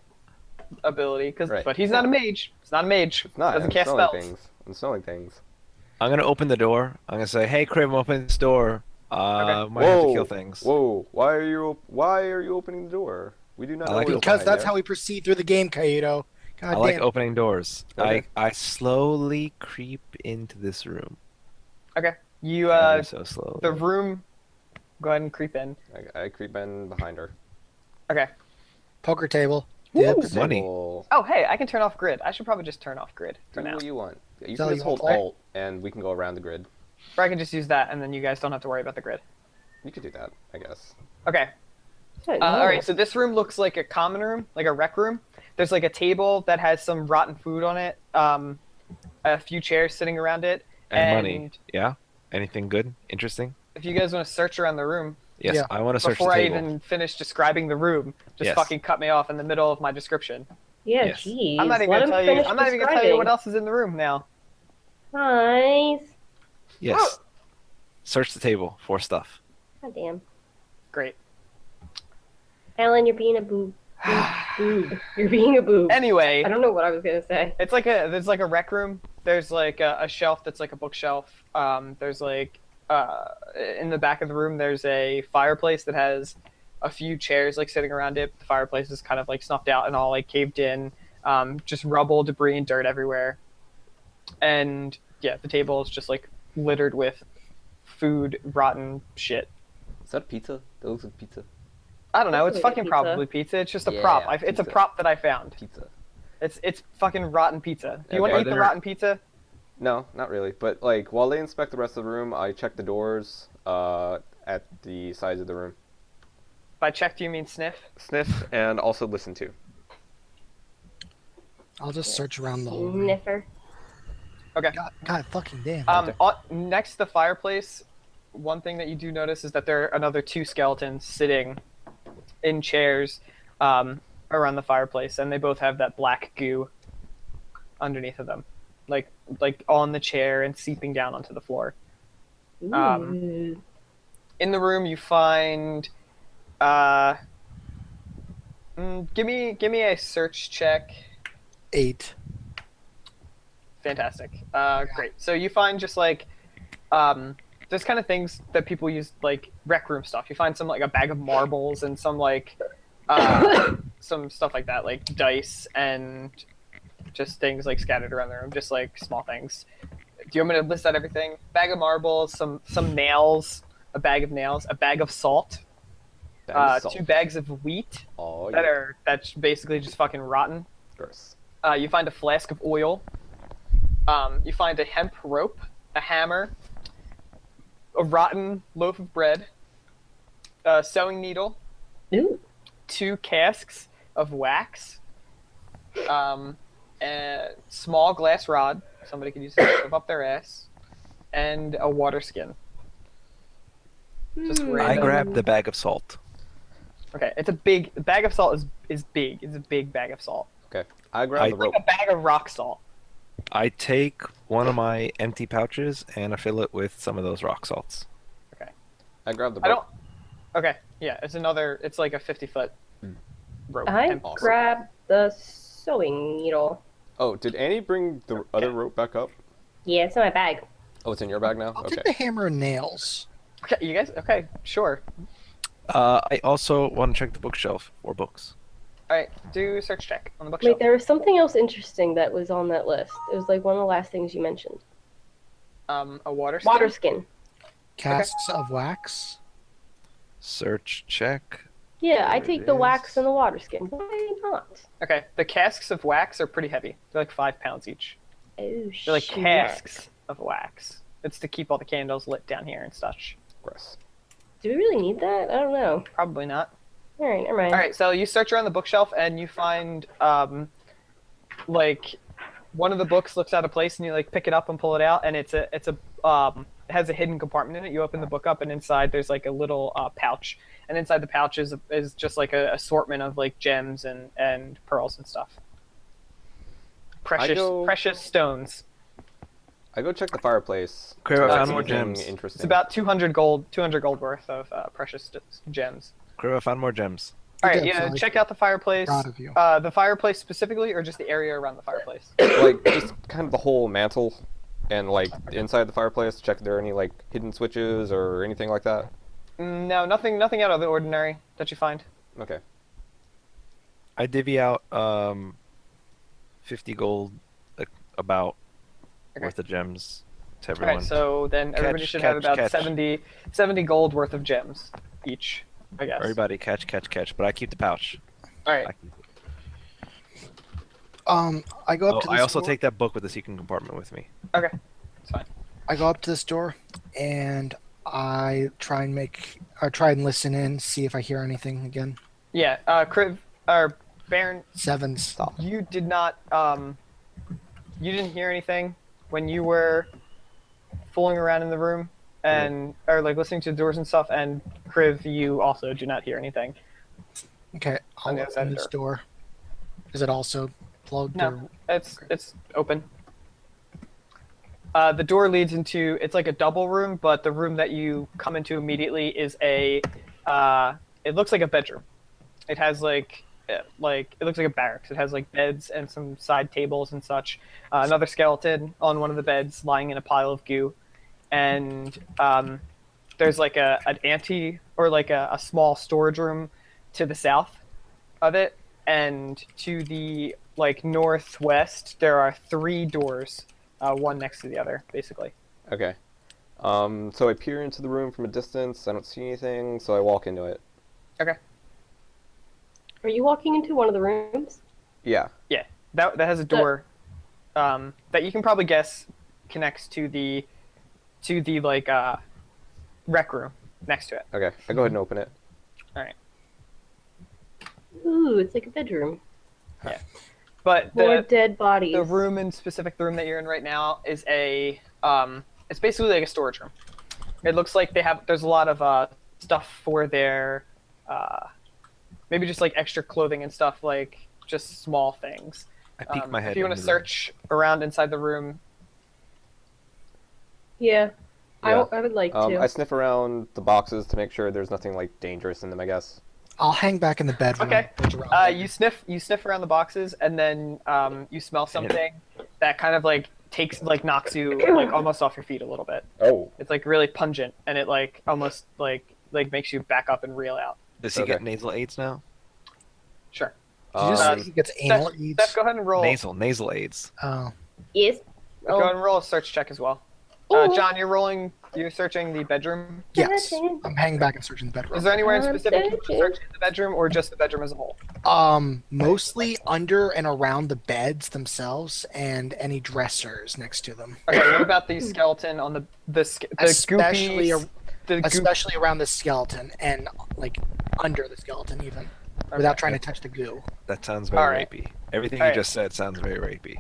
ability, Right. but he's not a mage. He's not a mage. It's not. Doesn't I'm cast smelling spells. things. I'm smelling things. I'm gonna open the door. I'm gonna say, "Hey, Crib, I'm opening this door. Okay. Might have to kill things." Whoa! Why are you opening the door? We do not I know like what's Because behind that's there. how we proceed through the game, Kaido. God I damn. like opening doors. Okay. I slowly creep into this room. Okay. You Ever so slowly. the room. Go ahead and creep in. I creep in behind her. Okay. Poker table. Woo! Dips. Money. Table. Oh hey, I can turn off grid. I should probably just turn off grid for Do now. what you want. You So can you just hold wanna play? Alt, and we can go around the grid. Or I can just use that, and then you guys don't have to worry about the grid. You could do that, I guess. Okay. All right. So this room looks like a common room, like a rec room. There's like a table that has some rotten food on it. A few chairs sitting around it. And money. Yeah. Anything good? Interesting? If you guys want to search around the room, Yes. Yeah. I want to search before the I table. even finish describing the room, just Yes. fucking cut me off in the middle of my description. Yeah, Yes. jeez. I'm not even Let gonna him tell you. finish I'm not even gonna tell you what describing. else is in the room now. Nice. Yes. Search the table for stuff. God damn. Great. Alan, you're being a boob. Boob. You're being a boob. Anyway, I don't know what I was gonna say. it's like there's like a rec room. There's like a shelf that's like a bookshelf. There's like in the back of the room there's a fireplace that has a few chairs like sitting around it. The fireplace is kind of like snuffed out and all like caved in. Just rubble, debris, and dirt everywhere. And yeah, the table is just like littered with food, rotten shit. Is that pizza? That looks like pizza. I don't know. That's It's really fucking pizza. probably pizza. It's just a Yeah, prop. It's a pizza. prop that I found. Pizza. It's fucking rotten pizza. Do you Okay. want to Are eat the there- rotten pizza? No, not really. But like, while they inspect the rest of the room, I check the doors at the sides of the room. By check, do you mean sniff? Sniff and also listen to. I'll just search around the whole room. Sniffer. Okay. God fucking damn. Next to the fireplace, one thing that you do notice is that there are another two skeletons sitting in chairs around the fireplace, and they both have that black goo underneath of them, like on the chair and seeping down onto the floor. Ooh. In the room, you find. Give me a search check. 8. Fantastic. Great. So you find just like there's kind of things that people use like rec room stuff. You find some like a bag of marbles and some like some stuff like that, like dice and just things like scattered around the room, just like small things. Do you want me to list out everything? Bag of marbles, some nails, a bag of nails, a bag of salt, That is salt. 2 bags of wheat Oh, yeah. that's basically just fucking rotten. Gross. You find a flask of oil. You find a hemp rope, a hammer, a rotten loaf of bread, a sewing needle, Ooh. 2 casks of wax, a small glass rod somebody could use to shove up their ass, and a water skin. Just Hmm. random. I grabbed the bag of salt. Okay, it's a big the bag of salt is big. It's a big bag of salt. Okay. I grab the It's like rope. a bag of rock salt. I take one of my empty pouches and I fill it with some of those rock salts. I grab the I rope. don't. Okay, yeah, it's like a 50-foot rope. I hemp rope. grabbed the sewing needle. Oh, did Annie bring the other rope back up? Yeah, it's in my bag. Oh, it's in your bag now? I'll Okay. take the hammer and nails. Okay, you guys. Okay, sure. I also want to check the bookshelf for books. All right, do a search check on the bookshelf. Wait, there was something else interesting that was on that list. It was like one of the last things you mentioned. A water skin. Water skin. Casks of wax. Search check. Yeah, There I it take the is. wax and the water skin. Why not? Okay, the casks of wax are pretty heavy. They're like 5 pounds each. Oh, They're like shit. casks of wax. It's to keep all the candles lit down here and such. Gross. Do we really need that? I don't know. Probably not. All right, never mind. All right, so you search around the bookshelf and you find like one of the books looks out of place and you like pick it up and pull it out and it has a hidden compartment in it. You open the book up and inside there's like a little pouch, and inside the pouch is just like a assortment of like gems and pearls and stuff. Precious stones. I go check the fireplace. Crib, I Not found more anything gems. Interesting. It's about 200 gold worth of precious gems. Crib, I found more gems. All right, did, yeah, so check out the fireplace. Proud of you. The fireplace specifically, or just the area around the fireplace? like just kind of the whole mantle and like inside the fireplace. Check if there are any like hidden switches or anything like that. No, nothing out of the ordinary that you find. Okay. I divvy out 50 gold about Okay. worth of gems to All everyone. right, so then everybody Catch, should have catch, about catch. 70 gold worth of gems each, I guess. Everybody catch, but I keep the pouch. All right. I keep it. I go up Oh, to I this also door. take that book with the secret compartment with me. Okay. It's fine. I go up to this door and I try and listen in, see if I hear anything again. Yeah, Kriv, or Baron, Sevens. you did not, you didn't hear anything when you were fooling around in the room and, or like listening to the doors and stuff, and Kriv, you also do not hear anything. Okay, On I'll the other side of open the this door. Is it also plugged? No. Or... It's open. The door leads into, it's like a double room, but the room that you come into immediately is it looks like a bedroom. It has it looks like a barracks. It has like beds and some side tables and such. Another skeleton on one of the beds lying in a pile of goo. And there's like an ante or like a small storage room to the south of it. And to the like northwest, there are 3 doors, one next to the other, basically. Okay. So I peer into the room from a distance. I don't see anything, so I walk into it. Okay. Are you walking into one of the rooms? Yeah. That has a door that you can probably guess connects to the like rec room next to it. Okay. I go ahead and open it. All right. Ooh, it's like a bedroom. But More dead bodies. the room in specific, the room that you're in right now is it's basically like a storage room. It looks like there's a lot of stuff for their maybe just like extra clothing and stuff, like just small things. I peek my head. If you want to into the room. search around inside the room, Yeah. Yeah. I would like to. I sniff around the boxes to make sure there's nothing like dangerous in them, I guess. I'll hang back in the bedroom. Okay. look around. you sniff around the boxes, and then you smell something that kind of like knocks you like almost off your feet a little bit. Oh. It's like really pungent, and it like almost like makes you back up and reel out. Does he Okay. get nasal aids now? Sure. Did you just Um, say he gets anal Steph, aids? go ahead and roll. Nasal aids. Oh. Yes. Go ahead and roll a search check as well. Ooh. John, you're rolling You're searching the bedroom. Yes, I'm hanging back and searching the bedroom. Is there anywhere in I'm specific you want to searching. search in the bedroom, or just the bedroom as a whole? Mostly under and around the beds themselves and any dressers next to them. Okay, what about the skeleton on the Especially goopy, the goop? Especially around the skeleton and like under the skeleton even, without trying to touch the goo. That sounds very Alright. rapey. Everything Alright. you just said sounds very rapey.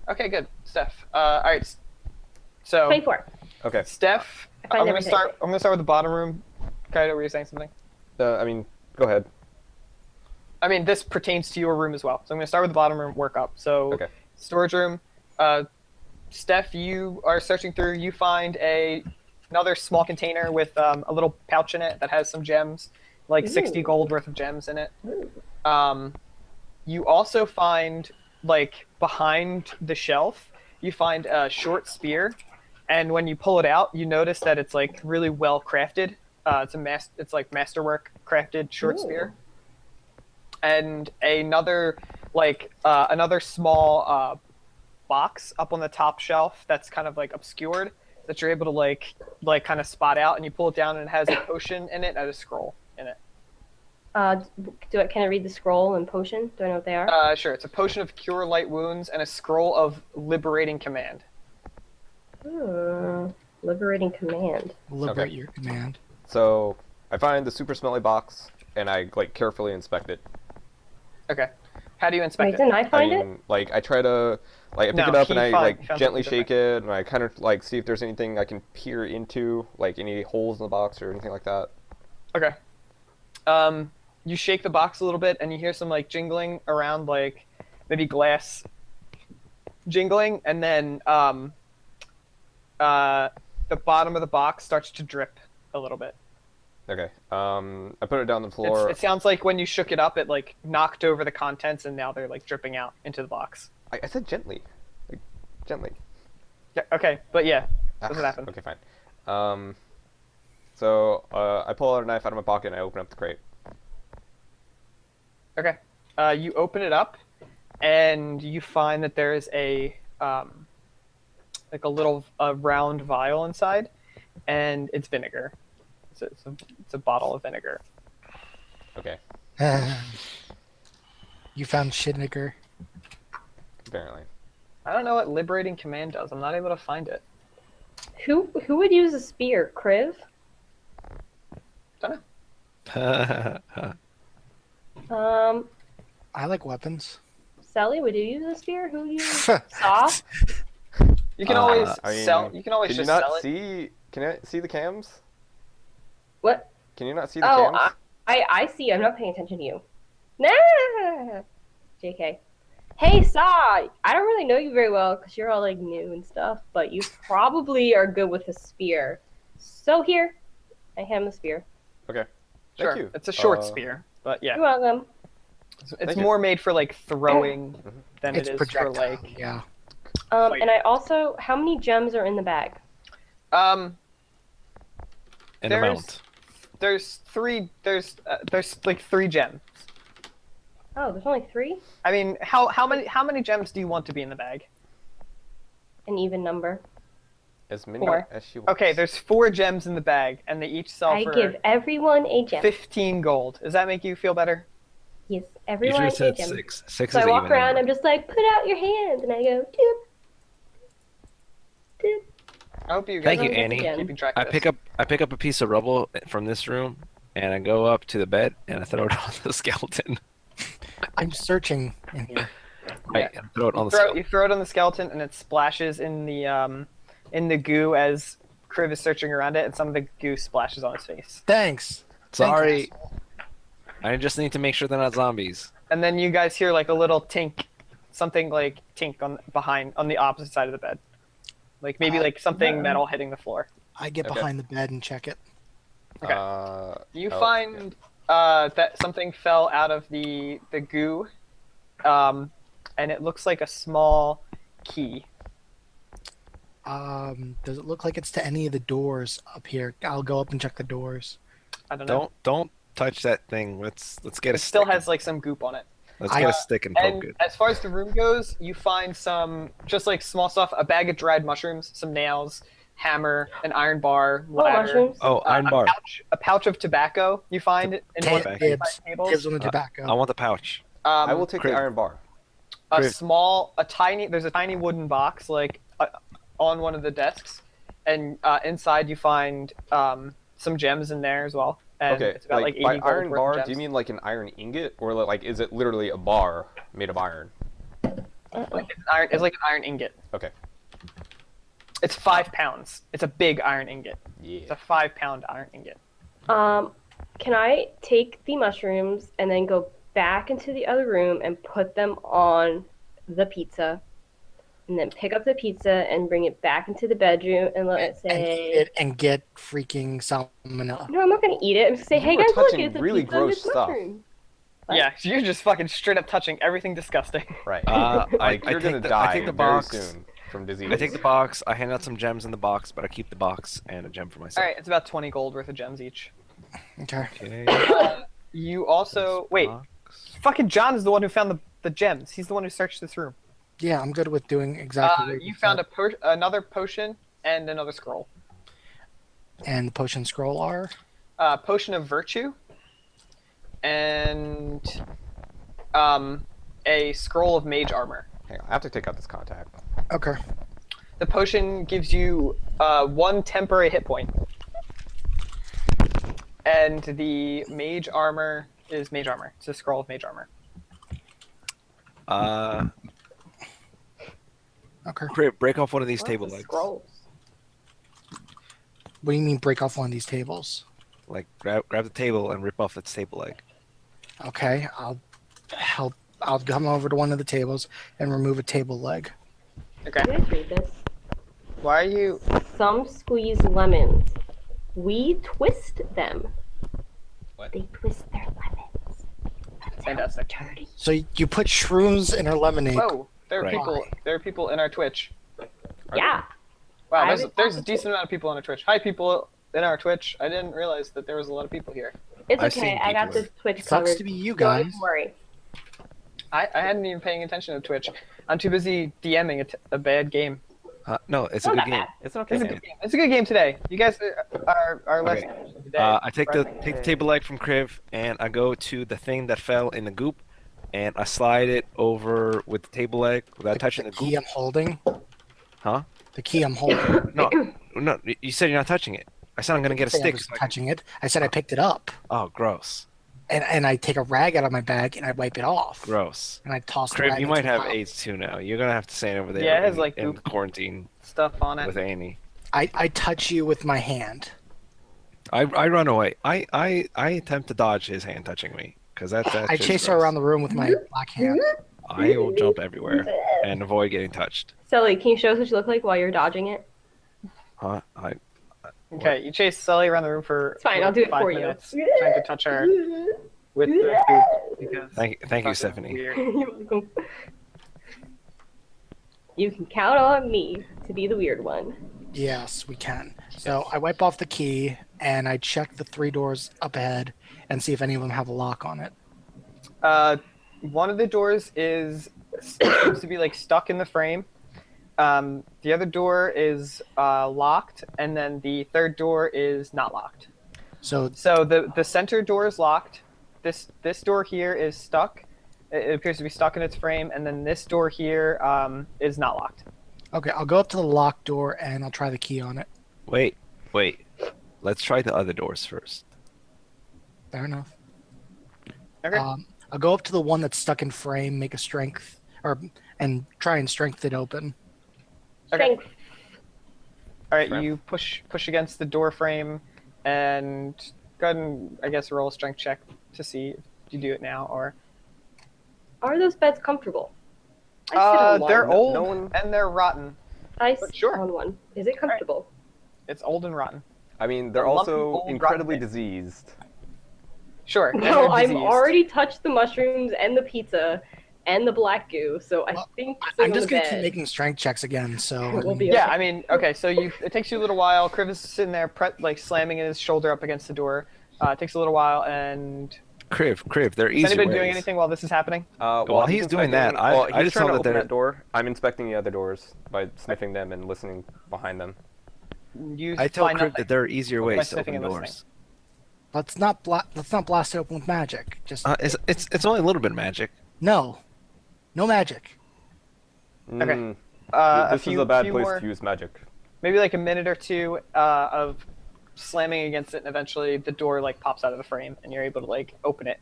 Okay, good, Steph. All right, so 24. Okay. Steph, I find I'm gonna everything. start. I'm gonna start with the bottom room. Kaido, were you saying something? I mean, go ahead. I mean, this pertains to your room as well. So I'm gonna start with the bottom room, work up. So Okay. storage room. Steph, you are searching through. You find another small container with a little pouch in it that has some gems, like 60 Ooh. gold worth of gems in it. Ooh. You also find, like, behind the shelf, you find a short spear, and when you pull it out, you notice that it's like really well crafted. It's like masterwork crafted short Ooh. spear, and another small box up on the top shelf that's kind of like obscured that you're able to like kind of spot out, and you pull it down and it has a potion in it and a scroll in it. Can I read the scroll and potion? Do I know what they are? Sure. It's a potion of cure light wounds and a scroll of liberating command. Liberating command. Liberate Okay. your command. So I find the super smelly box and I like carefully inspect it. Okay. How do you inspect Wait, it? didn't I I find it? mean, like I try to like I pick No, it up he and I found like gently something shake it and I kind of like see if there's anything I can peer into, like any holes in the box or anything like that. Okay. You shake the box a little bit and you hear some like jingling around, like maybe glass jingling, and then the bottom of the box starts to drip a little bit. Okay. I put it down on the floor. It sounds like when you shook it up, it like knocked over the contents, and now they're like dripping out into the box. I said gently, like gently. Yeah. Okay. But yeah, that's what happened. Okay, fine. So I pull out a knife out of my pocket and I open up the crate. Okay. You open it up, and you find that there is a like a little round vial inside, and it's vinegar. It's a bottle of vinegar. Okay. You found Shitnicker. Apparently. I don't know what liberating command does. I'm not able to find it. Who would use a spear? Kriv? Don't know. I like weapons. Sally, would you use a spear? Who would use saw? You can always I mean, sell. You can always Can you just not sell it. see? Can I see the cams? What? Can you not see the Oh, cams? I see. I'm not paying attention to you. Nah. JK. Hey, Saw. I don't really know you very well because you're all like new and stuff, but you probably are good with a spear. So here, I hand him the spear. Okay. Sure. Thank you. It's a short Uh, spear, but yeah, You're welcome. it's Thank you. more made for like throwing than It's it is for projectile. like. Yeah. And I also, how many gems are in the bag? Um, An There's- amount. there's like 3 gems. Oh, there's only 3? I mean, how many gems do you want to be in the bag? An even number. As many 4. as she wants. Okay, there's 4 gems in the bag, and they each sell I for give everyone a gem. 15 gold. Does that make you feel better? Yes, You everyone should a have gem. said 6. 6 So is I an walk even around, number. I'm just like, put out your hands, and I go, doop, doop. I hope you guys Thank you, are Annie. keeping track I of pick up a piece of rubble from this room, and I go up to the bed and I throw it on the skeleton. I'm searching in here. I throw it on the this. skeleton. You throw it on the skeleton, and it splashes in the goo as Kriv is searching around it, and some of the goo splashes on his face. Thanks. Sorry, Thanks, asshole. I just need to make sure they're not zombies. And then you guys hear like a little tink, something like tink on the opposite side of the bed, like maybe like something metal hitting the floor. I get Okay. behind the bed and check it. Okay. You Oh, find that something fell out of the goo, and it looks like a small key. Does it look like it's to any of the doors up here? I'll go up and check the doors. I don't know. Don't touch that thing. Let's get a It still stick. has like some goop on it. Let's get a stick and poke And it. as far as the room goes, you find some just like small stuff: a bag of dried mushrooms, some nails, hammer, an iron bar, Oh, ladder, mushrooms. Oh, iron bar. a pouch of tobacco you find in one of the Dibs. tables. Dibs on the tobacco. I want the pouch. I will take Crib. the iron bar. Crib. There's a tiny wooden box on one of the desks, and inside you find some gems in there as well. And Okay, it's about like 80 by gold iron worth of bar, gems. do you mean like an iron ingot, or like is it literally a bar made of iron? It's like an iron ingot. Okay. It's 5 pounds. It's a big iron ingot. It's Yeah. a 5-pound iron ingot. Can I take the mushrooms and then go back into the other room and put them on the pizza, and then pick up the pizza and bring it back into the bedroom and let it And eat say, it and get freaking salmonella. no, I'm not gonna eat it. I'm just gonna say, hey You were guys, look, touching it's a really pizza gross with stuff. mushrooms. What? Yeah, so you're just fucking straight up touching everything disgusting. Right. I You're gonna take the die very box box. soon from disease. I take the box. I hand out some gems in the box, but I keep the box and a gem for myself. Alright, it's about 20 gold worth of gems each. Okay. Okay. You also... Wait, Box. fucking John is the one who found the gems. He's the one who searched this room. Yeah, I'm good with doing exactly. what You found another potion and another scroll. and the potion scroll are. Potion of virtue and a scroll of mage armor. Hang on, I have to take out this contact. Okay. The potion gives you 1 temporary hit point. And the mage armor is mage armor. It's a scroll of mage armor. Okay. Crib, break off one of these Lots table of legs. Scrolls. What do you mean break off one of these tables? Like grab the table and rip off its table leg. Okay, I'll help. I'll come over to one of the tables and remove a table leg. Okay. Can I read this? Why are you... Some squeeze lemons. We twist them. What? They twist their lemons. That sounds Fantastic. dirty. So you put shrooms in her lemonade. Whoa, there are Right. people. There are people in our Twitch. Yeah. Wow, I there's was a decent amount of people on our Twitch. Hi, people in our Twitch. I didn't realize that there was a lot of people here. It's I've okay. seen I got people. this Twitch Sucks covered. to be you Don't guys. even worry. I hadn't even paying attention to Twitch. I'm too busy DMing a bad game. No, it's a Not good that game. bad. It's an okay It's a game. good game. It's a good game today. You guys are less. Okay. Today. I take the table leg from Kriv and I go to the thing that fell in the goop, and I slide it over with the table leg without touching The the key goop. I'm holding. Huh? The key I'm holding. No, no. You said you're not touching it. I said I'm gonna get a Say I stick. was so I can- touching it. I said I picked it up, Oh, gross, and I take a rag out of my bag and I wipe it off, gross. and I toss the Kriv, rag you into might the have pile. AIDS too now. You're gonna have to stay over there. Yeah, it has, in, like, in goop. quarantine Stuff on it. with Annie. I touch you with my hand. I run away. I attempt to dodge his hand touching me because that's I chase her around the room with my black hand. I will jump everywhere and avoid getting touched. Sully, can you show us what you look like while you're dodging it? Huh? Okay, you chase Sully around the room for. It's fine, I'll do it 5 for you. minutes, trying to touch her with the goop because. Thank you, fucking Stephanie. weird. You're welcome. You can count on me to be the weird one. Yes, we can. So I wipe off the key and I check the 3 doors up ahead and see if any of them have a lock on it. One of the doors seems to be like stuck in the frame. The other door is locked, and then the third door is not locked. So So the center door is locked. This door here is stuck. It appears to be stuck in its frame, and then this door here is not locked. okay, I'll go up to the locked door and I'll try the key on it. Wait. Let's try the other doors first. Fair enough. Okay. I'll go up to the one that's stuck in frame, make a strength, and try and strength it open. Okay. Strength. All right, Frame. you push against the door frame, and go ahead and I guess roll a strength check to see if you do it now or. Are those beds comfortable? I sit on one. They're old No one- and they're rotten. I but sit sure. on one. Is it comfortable? It's old and rotten. I mean, they're A lump of also old incredibly rotten diseased. Sure. and No, they're I've diseased. already touched the mushrooms and the pizza and the black goo, so I Well, think I'm on just the gonna keep bed. making strength checks again. So I We'll mean, be Yeah, okay. I mean, okay, so it takes you a little while. Kriv is sitting there, like slamming his shoulder up against the door. It takes a little while, and Kriv, they're is easy anybody ways. doing anything while this is happening? While he's doing that, I he's just trying saw to that open there- that door. I'm inspecting the other doors by sniffing them and listening behind them. You I tell find Crypt nothing. that there are easier By ways to sniffing open and listening. doors. Let's not blast it open with magic. Just It's only a little bit of magic. no magic. Okay. Mm, A this few, is a bad few place more, to use magic. maybe like a minute or two of slamming against it, and eventually the door like pops out of the frame, and you're able to like open it.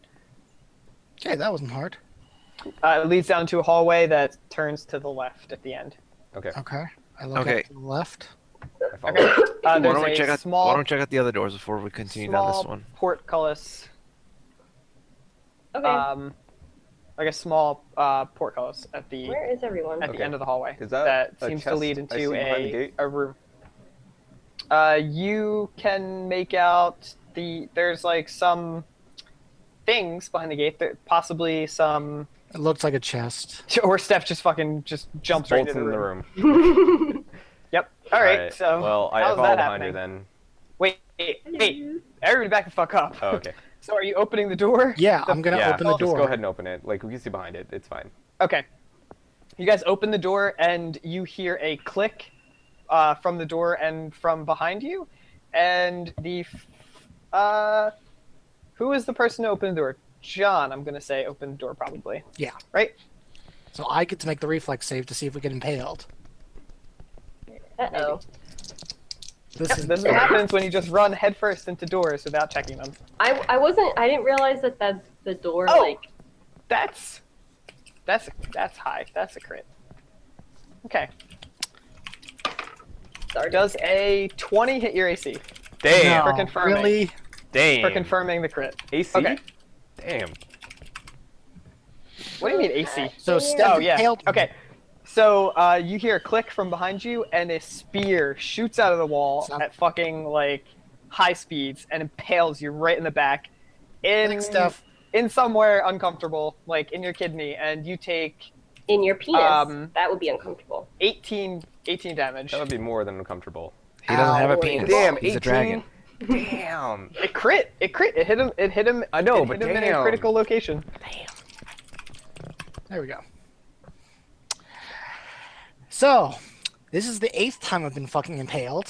Okay, that wasn't hard. It leads down to a hallway that turns to the left at the end. Okay, Okay, I look Okay. up to the left. I follow. Okay. Why There's don't we a check out? small, Why don't we check out the other doors before we continue down this small one? portcullis. Okay. Like a small portcullis at the Where is everyone? at the end of the hallway. Is that a seems to chest lead I into see behind the gate? a room. You can make out there's like some things behind the gate. That possibly some. It looks like a chest. Or Steph just jumps right Bolts into in the the room. room. Yep. All right. So well, I how's follow that behind happening? you then. Wait. Everybody back the fuck up. Oh, okay. So are you opening the door? Yeah, I'm gonna Yeah, open the just door. go ahead and open it. Like, we can see behind it. It's fine. Okay. You guys open the door and you hear a click from the door and from behind you, and who is the person who opened the door? John, I'm gonna say opened the door probably. Yeah. Right. So I get to make the reflex save to see if we get impaled. Uh-oh. This is This is what happens when you just run headfirst into doors without checking them. I didn't realize that the door, Oh! like... That's high. That's a crit. Okay. Sorry. Does a 20 hit your AC? Damn. For confirming. Really? Damn. For confirming the crit. AC? Okay. Damn. What do you mean AC? So Yeah. Steph Oh yeah. impaled me. Okay. So you hear a click from behind you, and a spear shoots out of the wall Sound- at fucking like high speeds and impales you right in the back, Thanks, Steph. in somewhere uncomfortable, like in your kidney, and you take In your penis. Um, That would be uncomfortable. 18 damage. That would be more than uncomfortable. He doesn't have a Ow. penis. Damn, He's 18? a dragon. Damn. It crit. It hit him. It hit him. I know, it but hit him in a damn. critical location. There we go. So, this is the 8th time I've been fucking impaled.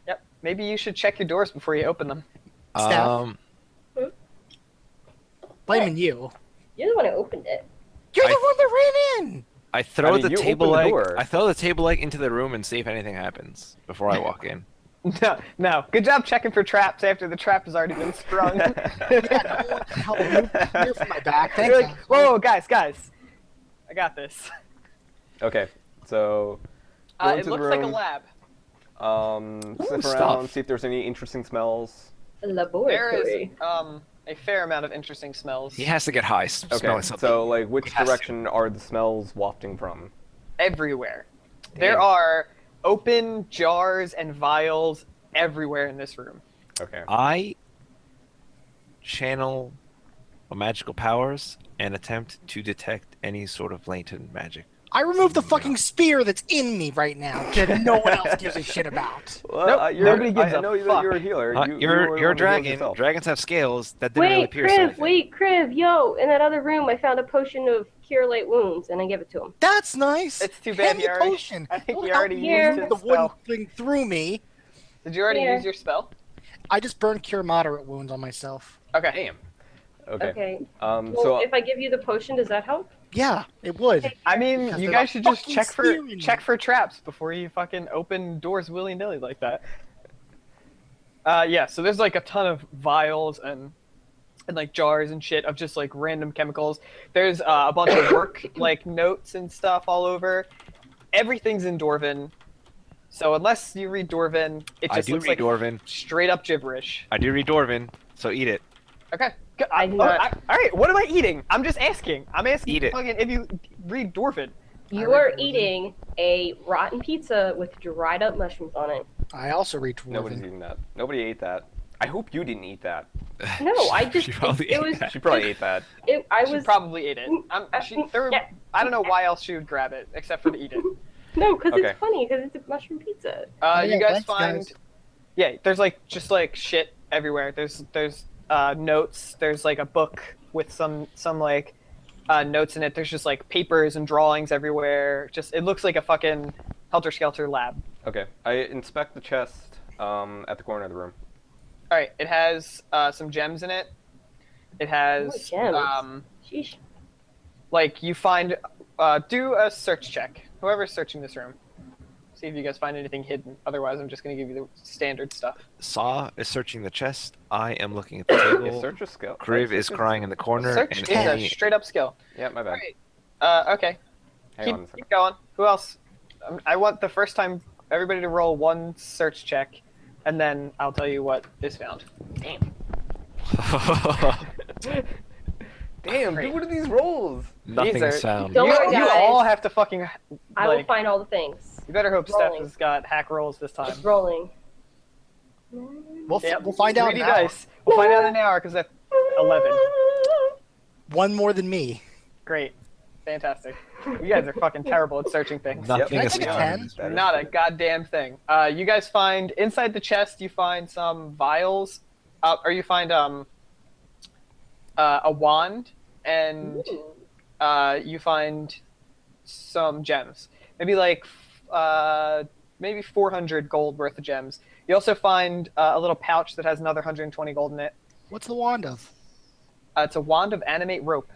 Yep. Maybe you should check your doors before you open them. Steph? Blaming you. You're the one who opened it. You're I- the one that ran in! I throw I mean, the you table opened the leg. door. I throw the table leg into the room and see if anything happens before I walk in. No. Good job checking for traps after the trap has already been sprung. Yeah, no one can help me here from my back. Thanks. You're like, whoa, guys, I got this. Okay, so go It into the looks like a room. lab. Sniff stuff. around, see if there's any interesting smells. A There laboratory. is a fair amount of interesting smells He has to get high. Okay, Smelling something. so like, which It has to. direction are the smells wafting from? everywhere. There Damn. are open jars and vials everywhere in this room. Okay. I channel my magical powers and attempt to detect any sort of latent magic. I removed the fucking spear that's in me right now that no one else gives a shit about. Well, Nope, nobody gives I a know that fuck. you're a healer. You You're were a the one who healed dragon. yourself. Dragons have scales. That didn't really pierce anything. Kriv, yo, in that other room I found a potion of cure light wounds and I gave it to him. That's nice. It's too Hand bad me you a already- potion. I think Don't you help already me used move his the wooden spell. thing through me. Did you already Here. use your spell? I just burned cure moderate wounds on myself. Okay. Damn. Okay. Okay. Well, Well, if I give you the potion, does that help? Yeah, it would. I mean, Because you there's guys a should just fucking check spear in you. for traps before you fucking open doors willy nilly like that. Yeah. So there's like a ton of vials and like jars and shit of just like random chemicals. There's a bunch of work like notes and stuff all over. Everything's in Dwarven. So unless you read Dwarven, it I just do looks read like Dwarven. straight up gibberish. I do read Dwarven, so eat it. Okay. Good. I do not- all right. What am I eating? I'm just asking. I'm asking. Eat it. Fucking, if you read Dwarven. You are eating a rotten pizza with dried up mushrooms on it. I also read nobody's Dwarven. eating that. Nobody ate that. I hope you didn't eat that. No, I just She probably it ate was that. She probably ate that. I She was probably ate it. Yeah. I don't know why else she would grab it except for to eat it. no, because Okay. it's funny because it's a mushroom pizza. Oh, You yeah, guys thanks, find, guys. yeah. There's like just like shit everywhere. There's notes. There's like a book with some like notes in it. There's just like papers and drawings everywhere. Just it looks like a fucking helter skelter lab. Okay. I inspect the chest at the corner of the room. All right, it has some gems in it. It has gems. Sheesh. like you find do a search check. Whoever's searching this room, see if you guys find anything hidden. Otherwise, I'm just gonna give you the standard stuff. Saw is searching the chest. I am looking at the table. Yeah, search a skill. Kriv is crying in the corner. Search and is a Annie- straight up skill. Yeah, my bad. Alright. Okay. Hang on a second. Keep going. Who else? I want the first time everybody to roll one search check, and then I'll tell you what is found. Damn. Damn, Great. dude, what are these rolls? Nothing These are- is found. Don't You, worry, you guys. all have to fucking I will like. find all the things. You better hope Rolling. Steph has got hack rolls this time. It's rolling. We'll Yep. we'll find out. 3D Now. dice. We'll find out in an hour because that's 11. One more than me. Great. Fantastic. You guys are fucking terrible at searching things. Nothing Can I is take a found. 10? That is Not a good. goddamn thing. You guys find inside the chest. You find some vials, or you find a wand, and you find some gems. Maybe like maybe 400 gold worth of gems. You also find a little pouch that has another 120 gold in it. What's the wand of? It's a wand of animate rope.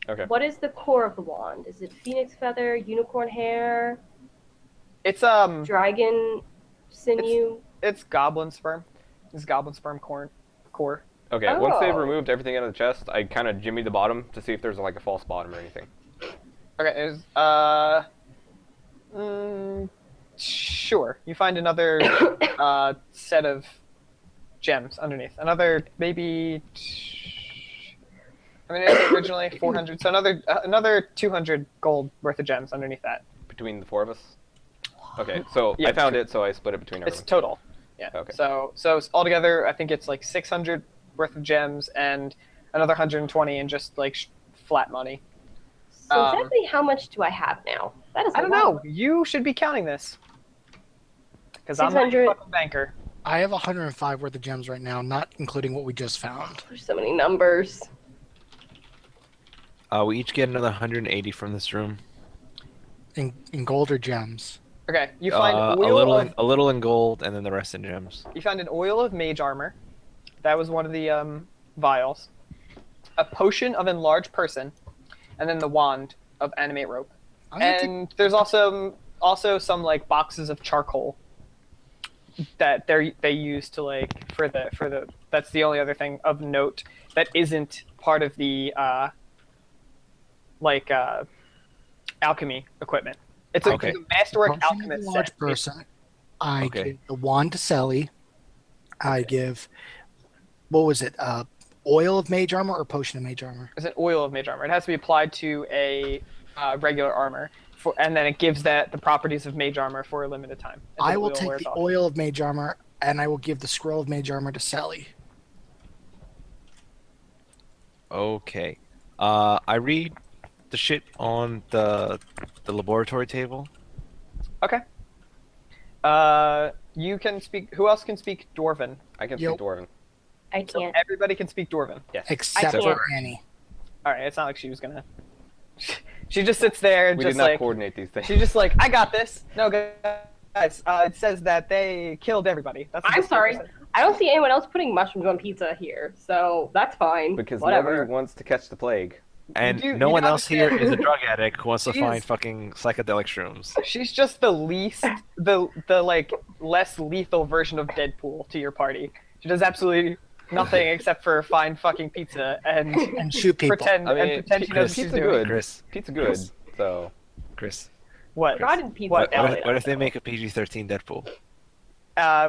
Okay. What is the core of the wand? Is it phoenix feather, unicorn hair, It's dragon sinew? it's goblin sperm. It's goblin sperm core. Okay, once they've Oh. removed everything out of the chest, I kind of jimmy the bottom to see if there's like a false bottom or anything. Okay, there's sure. You find another set of gems underneath. Another maybe. I mean, it's originally 400, so another 200 gold worth of gems underneath that. Between the four of us? Okay, so Yeah, I found true. it, so I split it between It's everyone. total. Yeah. Okay. So it's altogether, I think it's like 600 worth of gems and another 120 in just like flat money. So exactly how much do I have now? That is a I don't lot. know. You should be counting this. Because I'm not 600. a fucking banker. I have 105 worth of gems right now, not including what we just found. There's so many numbers. We each get another 180 from this room. In gold or gems. Okay, you find a oil little, of, a little in gold, and then the rest in gems. you find an oil of mage armor. That was one of the vials. A potion of enlarged person, and then the wand of animate rope. I'm gonna take- And there's also some like boxes of charcoal that they use to like for the that's the only other thing of note that isn't part of the alchemy equipment. It's a, Okay. it's a masterwork Potion of alchemist large set. person. I Okay. give the wand to Selly. I give, what was it? Oil of mage armor or potion of mage armor? It's an oil of mage armor. It has to be applied to a regular armor, and then it gives that the properties of mage armor for a limited time. until I the will oil take wears the off. oil of mage armor and I will give the scroll of mage armor to Sally. Okay. I read the shit on the laboratory table. Okay. You can speak. Who else can speak Dwarven? I can Yo. speak Dwarven. I So can't. everybody can speak Dwarven. Yes. Except can't. for Annie. All right. It's not like she was gonna. She just sits there and We did just not like coordinate these things. she's just like, I got this. No, guys. It says that they killed everybody. That's I'm just what sorry. it says. I don't see anyone else putting mushrooms on pizza here, so that's fine. Because Whatever. nobody wants to catch the plague. And do- no you one do else here understand- is a drug addict who wants to She find is- fucking psychedelic shrooms. She's just the least, the like less lethal version of Deadpool to your party. She does absolutely nothing except for find fucking pizza and And shoot people. pretend I mean, and pretend she knows what she's pizza doing. good. Chris, Pizza good, so Chris. What? God and pizza. What? What if they make a PG-13 Deadpool?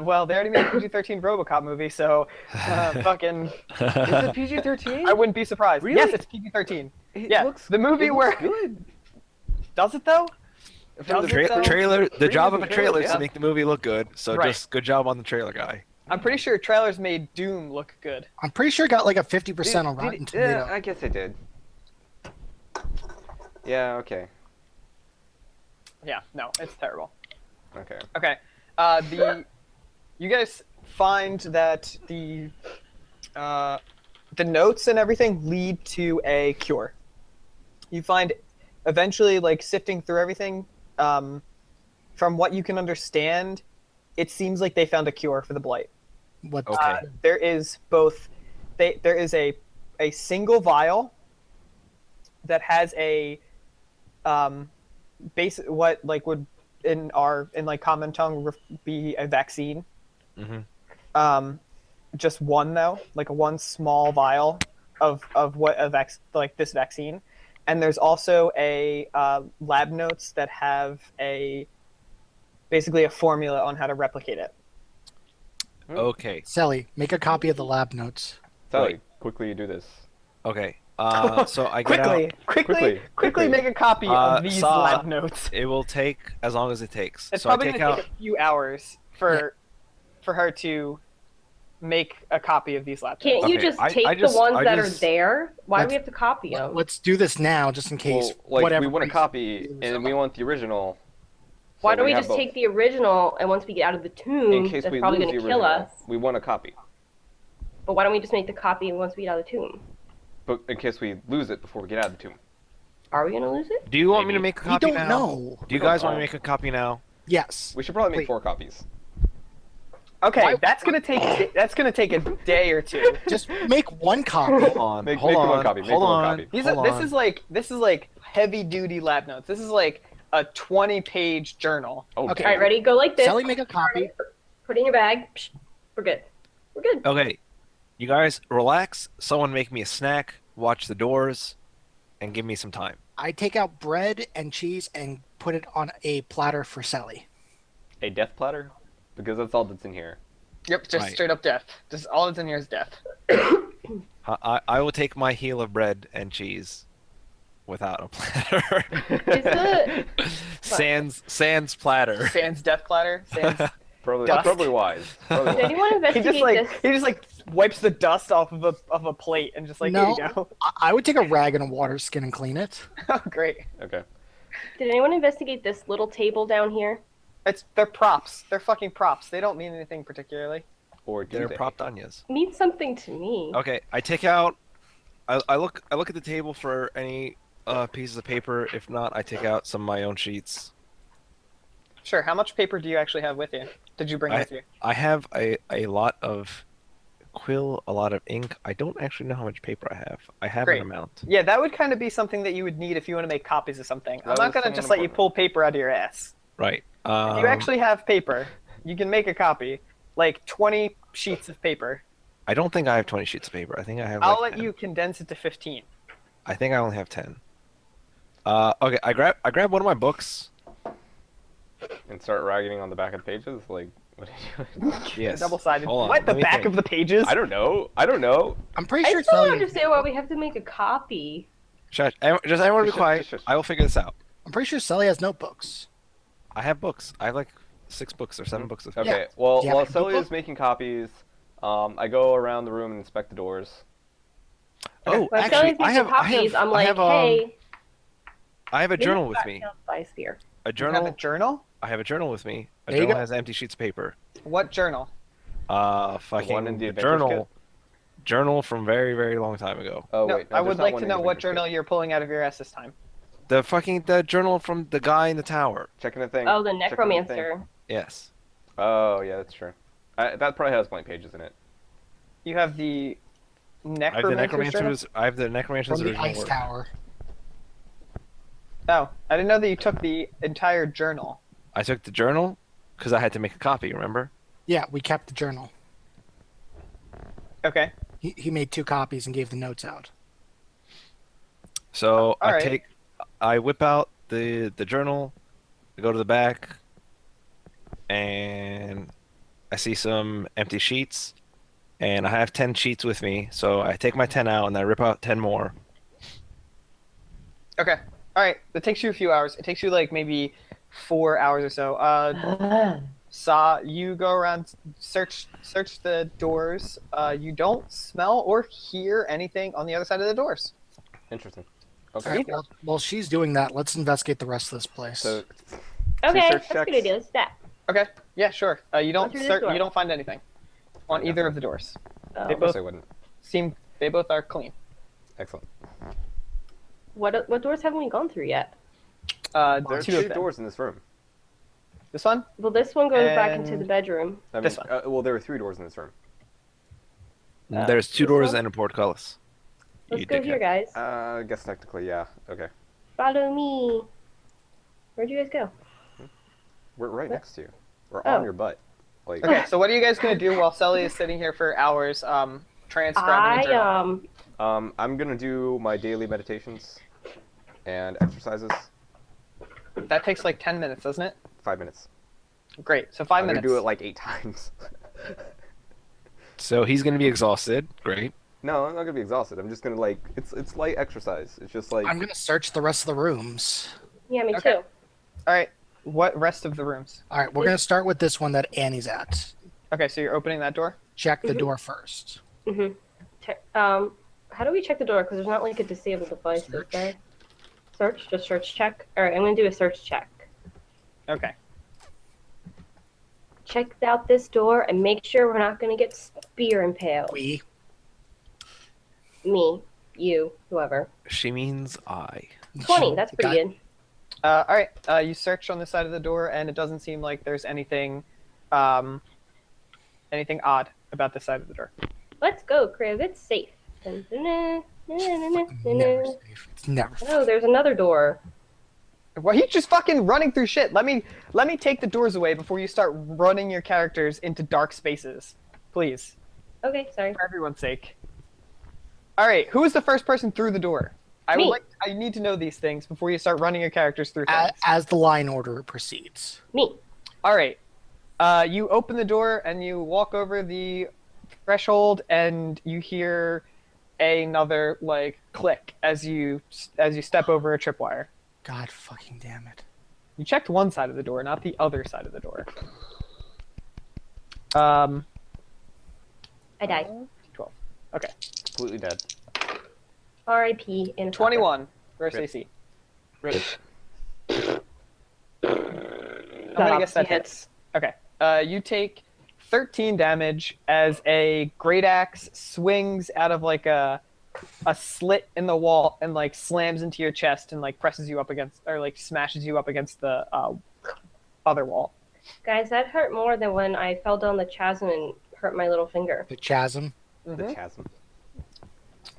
Well, they already made a PG-13 RoboCop movie, so fucking. is it PG-13? I wouldn't be surprised. Really? Yes, it's PG-13. It Yeah, looks, the movie it where looks good. does it though? From the Does it, though? Trailer. The job of a Trailers, trailer is yeah. to make the movie look good. So Right. just good job on the trailer guy. I'm pretty sure trailers made Doom look good. I'm pretty sure it got like a 50% on Rotten Yeah, Tomato. I guess I did. Yeah, okay. Yeah, no, it's terrible. Okay. Okay, you guys find that the notes and everything lead to a cure. You find eventually, like sifting through everything, from what you can understand, it seems like they found a cure for the blight. What? Okay. There is both. There is a single vial that has a what like would in like common tongue be a vaccine. Mm-hmm. Just one though, like a one small vial of what like this vaccine, and there's also a lab notes that have basically a formula on how to replicate it. Okay. Sally, make a copy of the lab notes. Sally, Right. quickly you do this. Okay. So I get out. Quickly make a copy of these Saw. lab notes. It will take as long as it takes. It's so I probably take gonna out. take a few hours for her to make a copy of these lab notes. Can't you Okay, just I take just- the ones I that just- are there? Why do we Let's- have to copy them? Let's do this now, just in case. Well, like whatever we want a breaks- copy and we want the original. Why so don't we have just both. take the original, and once we get out of the tomb, in case that's we probably lose going the to kill original? us. We want a copy, But why don't we just make the copy once we get out of the tomb? but in case we lose it before we get out of the tomb. Are we going to lose it? Do you want me to Maybe. make a We copy don't now? know. Do you We don't guys want know. me to make a copy now? Yes. We should probably make Wait. 4 copies. Okay, Why- that's gonna take a day or two. Just make one copy. Hold on. Make hold the on. one copy, make hold the one on. copy. These hold are, on. this is like heavy duty lab notes. This is like a 20-page journal. Oh, Okay. All right, ready? Go like this. Sally, make a copy. Put it in your bag. Psh, we're good. We're good. Okay. You guys relax. Someone make me a snack. Watch the doors, and give me some time. I take out bread and cheese and put it on a platter for Sally. A death platter? Because that's all that's in here. Yep, just Right. straight up death. Just all that's in here is death. I will take my heel of bread and cheese, without a platter. Is the Sans platter. Sans death platter. Sans. Probably, Dust. probably wise. Probably did wise. anyone he investigate just this? wipes the dust off of a plate and just like No. here you go. I would take a rag and a water skin and clean it. Oh great. Okay. Did anyone investigate this little table down here? They're props. They're fucking props. They don't mean anything particularly. Or do They're they? propped onions. Means something to me. Okay, I take out. I look at the table for any pieces of paper. If not, I take out some of my own sheets. Sure. How much paper do you actually have with you? Did you bring with you? I have a lot of quill, a lot of ink. I don't actually know how much paper I have. I have Great. an amount. Yeah, that would kind of be something that you would need if you want to make copies of something. I'm That not was gonna somewhat just let you important. pull paper out of your ass. Right. If you actually have paper, you can make a copy. Like 20 sheets of paper. I don't think I have 20 sheets of paper. I think I have. I'll like let 10. you condense it to 15. I think I only have 10. Okay, I grab one of my books. And start writing on the back of the pages? Like, what are you doing? Yes. Double-sided. Hold on, What? The let me back think. of the pages? I don't know. I don't know. I'm pretty I sure still don't Sally. understand why we have to make a copy. Shush. Just everyone be Shush, quiet. shush, shush. I will figure this out. I'm pretty sure Sally has notebooks. I have books. I have like 6 books or 7 books of paper. Okay, Yeah. well, Do you have while a Sully book? is making copies, I go around the room and inspect the doors. Oh, When actually, Shelly's I making have. copies, I'm I like, have, hey. I have a maybe journal it's with not me. killed by a spear. A You have a journal. journal? I have a journal with me. A There you journal go. has empty sheets of paper. What journal? Fucking one in the the Adventures journal. Journal from very, very long time ago. Oh, No, wait. I would there's not like one to in know the what Adventures journal kit. you're pulling out of your ass this time. The journal from the guy in the tower. Checking the thing. Oh, the checking thing. necromancer. Yes. Oh, yeah, that's true. That probably has blank pages in it. You have the I have the necromancer's journal? necromancer's From the original ice work. tower. Oh, I didn't know that you took the entire journal. I took the journal because I had to make a copy. Remember? Yeah, we kept the journal. Okay. He made 2 copies and gave the notes out. So Alright. I whip out the journal, I go to the back, and I see some empty sheets, and I have 10 sheets with me. So I take my 10 out and I rip out 10 more. Okay. All right. That takes you a few hours. It takes you like maybe 4 hours or so. You go around, search the doors. You don't smell or hear anything on the other side of the doors. Interesting. All Okay. right, well, while she's doing that, let's investigate the rest of this place. So, Okay, search that's a good checks. idea. Let's do that. Okay. Yeah, sure. You don't through this door. you don't find anything on either of the doors. Oh. They of course both I wouldn't. they both are clean. Excellent. What doors haven't we gone through yet? There are Two 2 of them. doors in this room. This one? Well, this one goes back into And- the bedroom. I mean, This one. well, there were 3 doors in this room. There's 2 this doors one? and a portcullis. Let's You go here, dickhead. guys. I guess technically, yeah. Okay. Follow me. Where'd you guys go? We're right next to you. We're Oh. on your butt. Like, Okay, so what are you guys gonna do while Sully is sitting here for hours, transcribing a journal? I'm gonna do my daily meditations and exercises. That takes like 10 minutes, doesn't it? 5 minutes. Great. So 5 I'm minutes. gonna do it like 8 times. So he's going to be exhausted. Great. No, I'm not gonna be exhausted. I'm just gonna like it's light exercise. It's just like I'm gonna search the rest of the rooms. Yeah, me Okay. too. All right. What rest of the rooms? All right, we're gonna start with this one that Annie's at. Okay, so you're opening that door. Check the Mhm. door first. Mm-hmm. How do we check the door? Because there's not like a disabled device, is Search. there? Search? Just search check? Alright, I'm gonna do a search check. Okay. Check out this door and make sure we're not gonna get spear impaled. We. Me, you, whoever. She means I. 20, that's pretty Got- good. All right. You search on the side of the door, and it doesn't seem like there's anything, anything odd about this side of the door. Let's go, Crib. It's safe. Dun, dun, dun, dun, dun, dun, dun, Never dun. safe. It's never. Oh, there's another door. Well, he's just fucking running through shit. Let me take the doors away before you start running your characters into dark spaces, please, Okay, sorry. for everyone's sake. All right. Who was the first person through the door? I Me. I need to know these things before you start running your characters through things. As the line order proceeds. Me. All right. You open the door and you walk over the threshold, and you hear another like click as you step over a tripwire. God fucking damn it. You checked one side of the door, not the other side of the door. I died. 12. Okay. completely dead. R.I.P. in a 21. Gross Rip. AC. Rip. I'm Got gonna guess that obviously hits. Okay. You take 13 damage as a great axe swings out of like a slit in the wall and like slams into your chest and like presses you up against, or like smashes you up against the other wall. Guys, that hurt more than when I fell down the chasm and hurt my little finger. The chasm. The Mhm. chasm.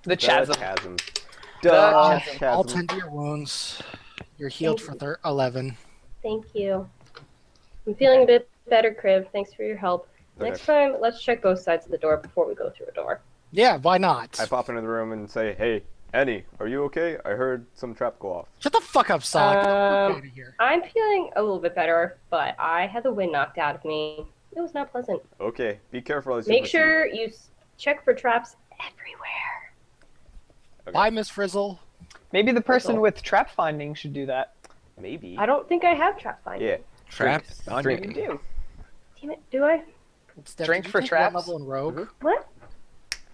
The chasm. The chasm. The Duh, chasm. All chasm. 10 to your wounds. You're healed for 11. Thank you. I'm feeling a bit better, Crib. Thanks for your help. Okay. Next time, let's check both sides of the door before we go through a door. Yeah, why not? I pop into the room and say, "Hey, Annie, are you okay? I heard some trap go off." Shut the fuck up, Sonic. Get the fuck out of here. I'm feeling a little bit better, but I had the wind knocked out of me. It was not pleasant. Okay, be careful as you Make proceed. sure you check for traps everywhere. Bye, Miss Frizzle. Maybe the person Cool. with trap finding should do that. Maybe. I don't think I have trap finding. Yeah. Trap. Drink. You do. Damn it, do I? Steph, Drink did you for take traps? One level in Rogue? Mhm. What?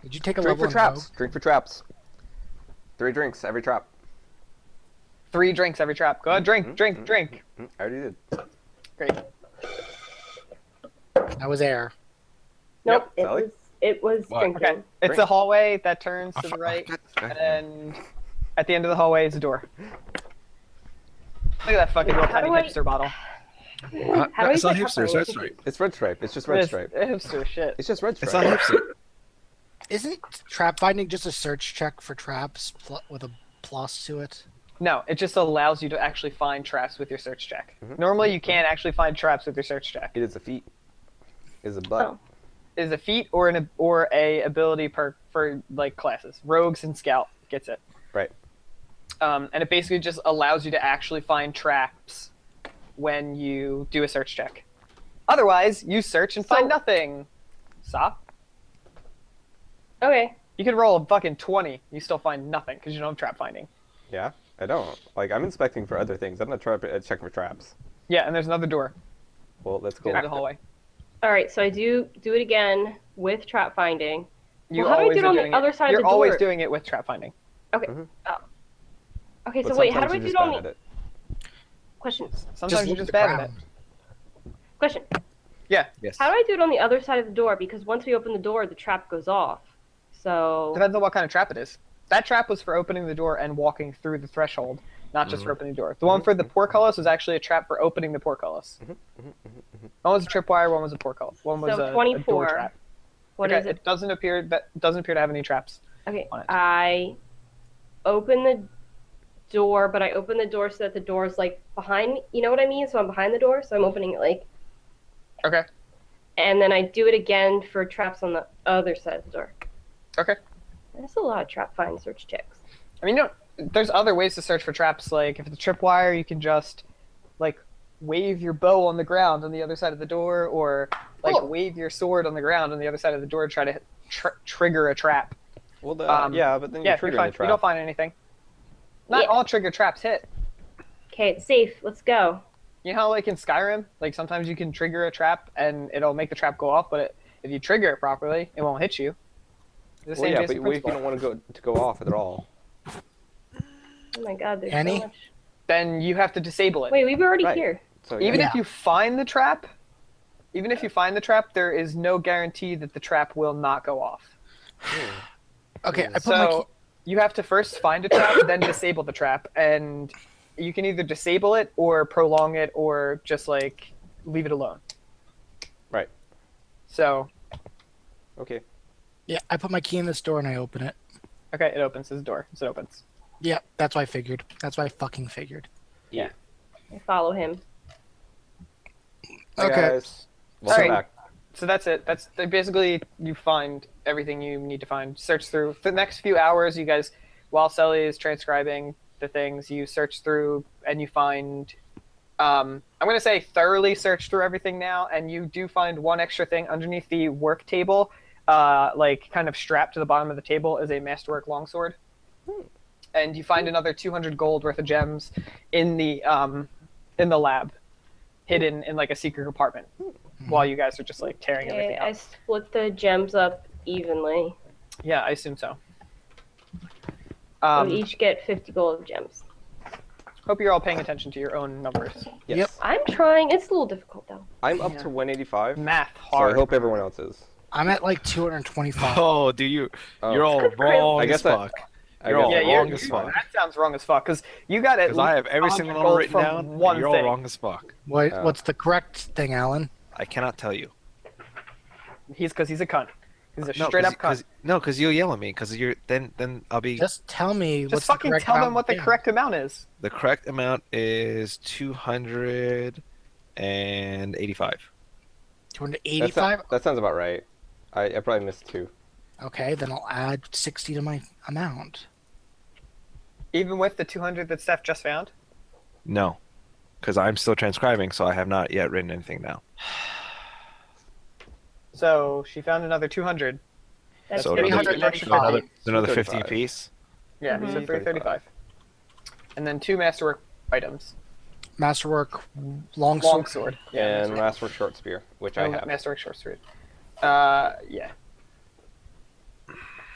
Did you take a Drink level for in Rogue? traps. Drink for traps. 3 drinks every trap. 3 drinks every trap. Go ahead, drink, Mhm, drink, mhm, drink. I already did. Great. That was air. Nope, Sally? it was What? drinking. Okay. It's Drink. a hallway that turns to the Oh, right, God. and at the end of the hallway is a door. Look at that fucking little How tiny do I- hipster bottle. How do I It's not check hipster, how so that's far- right. It's red stripe. It's just red It's stripe. hipster shit. It's just red It's not stripe. hipster. Isn't trap finding just a search check for traps with a plus to it? No, it just allows you to actually find traps with your search check. Mhm. Normally, you can't actually find traps with your search check. It is a feat. It is a butt. Oh. It is a feat or a ability perk for like classes. Rogues and Scout gets it. Right. And it basically just allows you to actually find traps when you do a search check. Otherwise, you search and find So- nothing. Stop. Okay. You could roll a fucking 20. You still find nothing because you don't have trap finding. Yeah, I don't. Like, I'm inspecting for other things. I'm not checking for traps. Yeah, and there's another door Well, let's at go. the end of the hallway. All right, so I do it again with trap finding. You Well, how do I always do it are on the doing other side of You're the always door? doing it with trap finding. Okay. Mhm. Oh. Okay, so But wait, how do sometimes I you're do it just on bad the at it. question? Sometimes you're look just at the bad at it. ground. Question. Yeah, Yes. How do I do it on the other side of the door? Because once we open the door, the trap goes off. So depends on what kind of trap it is. That trap was for opening the door and walking through the threshold. not just for opening the door. The one for the portcullis was actually a trap for opening the portcullis. One was a tripwire, one was a portcullis. One was So a 24. door trap. What Okay, is it? It doesn't appear to have any traps. Okay, on it. I open the door, but I open the door so that the door is like behind me. You know what I mean? So I'm behind the door, so I'm opening it like, Okay. and then I do it again for traps on the other side of the door. Okay. That's a lot of trap find search checks. I mean, there's other ways to search for traps. Like if it's a tripwire, you can just like wave your bow on the ground on the other side of the door, or like Cool. wave your sword on the ground on the other side of the door to try to trigger a trap. Well, Yeah, but then Yeah, you're if you're triggering fine, the trap. you don't find anything. Not Yeah. all trigger traps hit. Okay, it's safe. Let's go. You know how like in Skyrim, like sometimes you can trigger a trap and it'll make the trap go off, but if you trigger it properly, it won't hit you. The Well, same yeah, basic but what if you principle. don't want to go off at all? Oh my god, there's Annie? so much. Then you have to disable it. Wait, we were already Right. here. So Even Yeah. if you find the trap, there is no guarantee that the trap will not go off. Okay, I put my So you have to first find a trap, then disable the trap, and you can either disable it or prolong it or just like leave it alone. Right. So Okay. I put my key in this door and I open it. okay, it opens. There's a door. So it opens. Yeah, that's what I figured. That's what I fucking figured. I follow him. Hi, Okay. guys. Welcome Alright. back. So that's it. That's basically you find everything you need to find. Search through for the next few hours. You guys, while Sally is transcribing the things, you search through and you find. I'm going to say thoroughly search through everything now, and you do find one extra thing underneath the work table, like kind of strapped to the bottom of the table is a masterwork longsword. And you find another 200 gold worth of gems in the lab, hidden in like a secret compartment, while you guys are just like tearing Okay, everything I out. split the gems up evenly. Yeah, I assume so. So we each get 50 gold gems. Hope you're all paying attention to your own numbers. Yes. Yep. I'm trying. It's a little difficult though. I'm up Yeah. to 185. Math So hard. I hope everyone else is. I'm at like 225. Oh, do you? Oh. You're all wrong I as guess I- fuck. I You're guess all I- yeah, wrong as fuck. that sounds wrong as fuck. Because you got at Because I have every 100 single number gold written from down. one and you're all thing. wrong as fuck. What? What's the correct thing, Alan? I cannot tell you. He's a cunt. He's a No, straight up cunt. because you'll yell at me. Because you're then I'll be. Just tell me. Just what's the fucking correct tell them amount what the thing. correct amount is. The correct amount is 285. 285. That sounds about right. I probably missed 2. Okay, then I'll add 60 to my amount. Even with the 200 that Steph just found. No, because I'm still transcribing, so I have not yet written anything down. So she found another 200. That's So 335. Another 50 335. apiece. Yeah, Mhm. so 335. And then 2 masterwork items. Masterwork, longsword. Longsword. Yeah, And Masterwork Short Spear, which I have. Masterwork short sword. Yeah.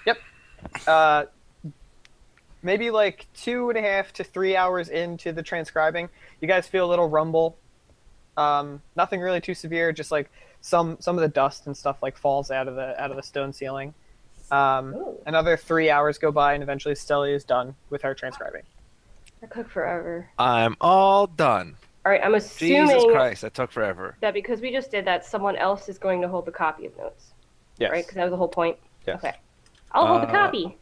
Yep. Maybe like 2.5 to 3 hours into the transcribing, you guys feel a little rumble. Nothing really too severe, just like some of the dust and stuff like falls out of the stone ceiling. Ooh. Another 3 hours go by, and eventually Stella is done with her transcribing. That took forever. I'm all done. All right, I'm Jesus assuming Christ, that took forever. that because we just did that, someone else is going to hold the copy of notes, Yes. right? Because that was the whole point. Yes. Okay. I'll hold the copy.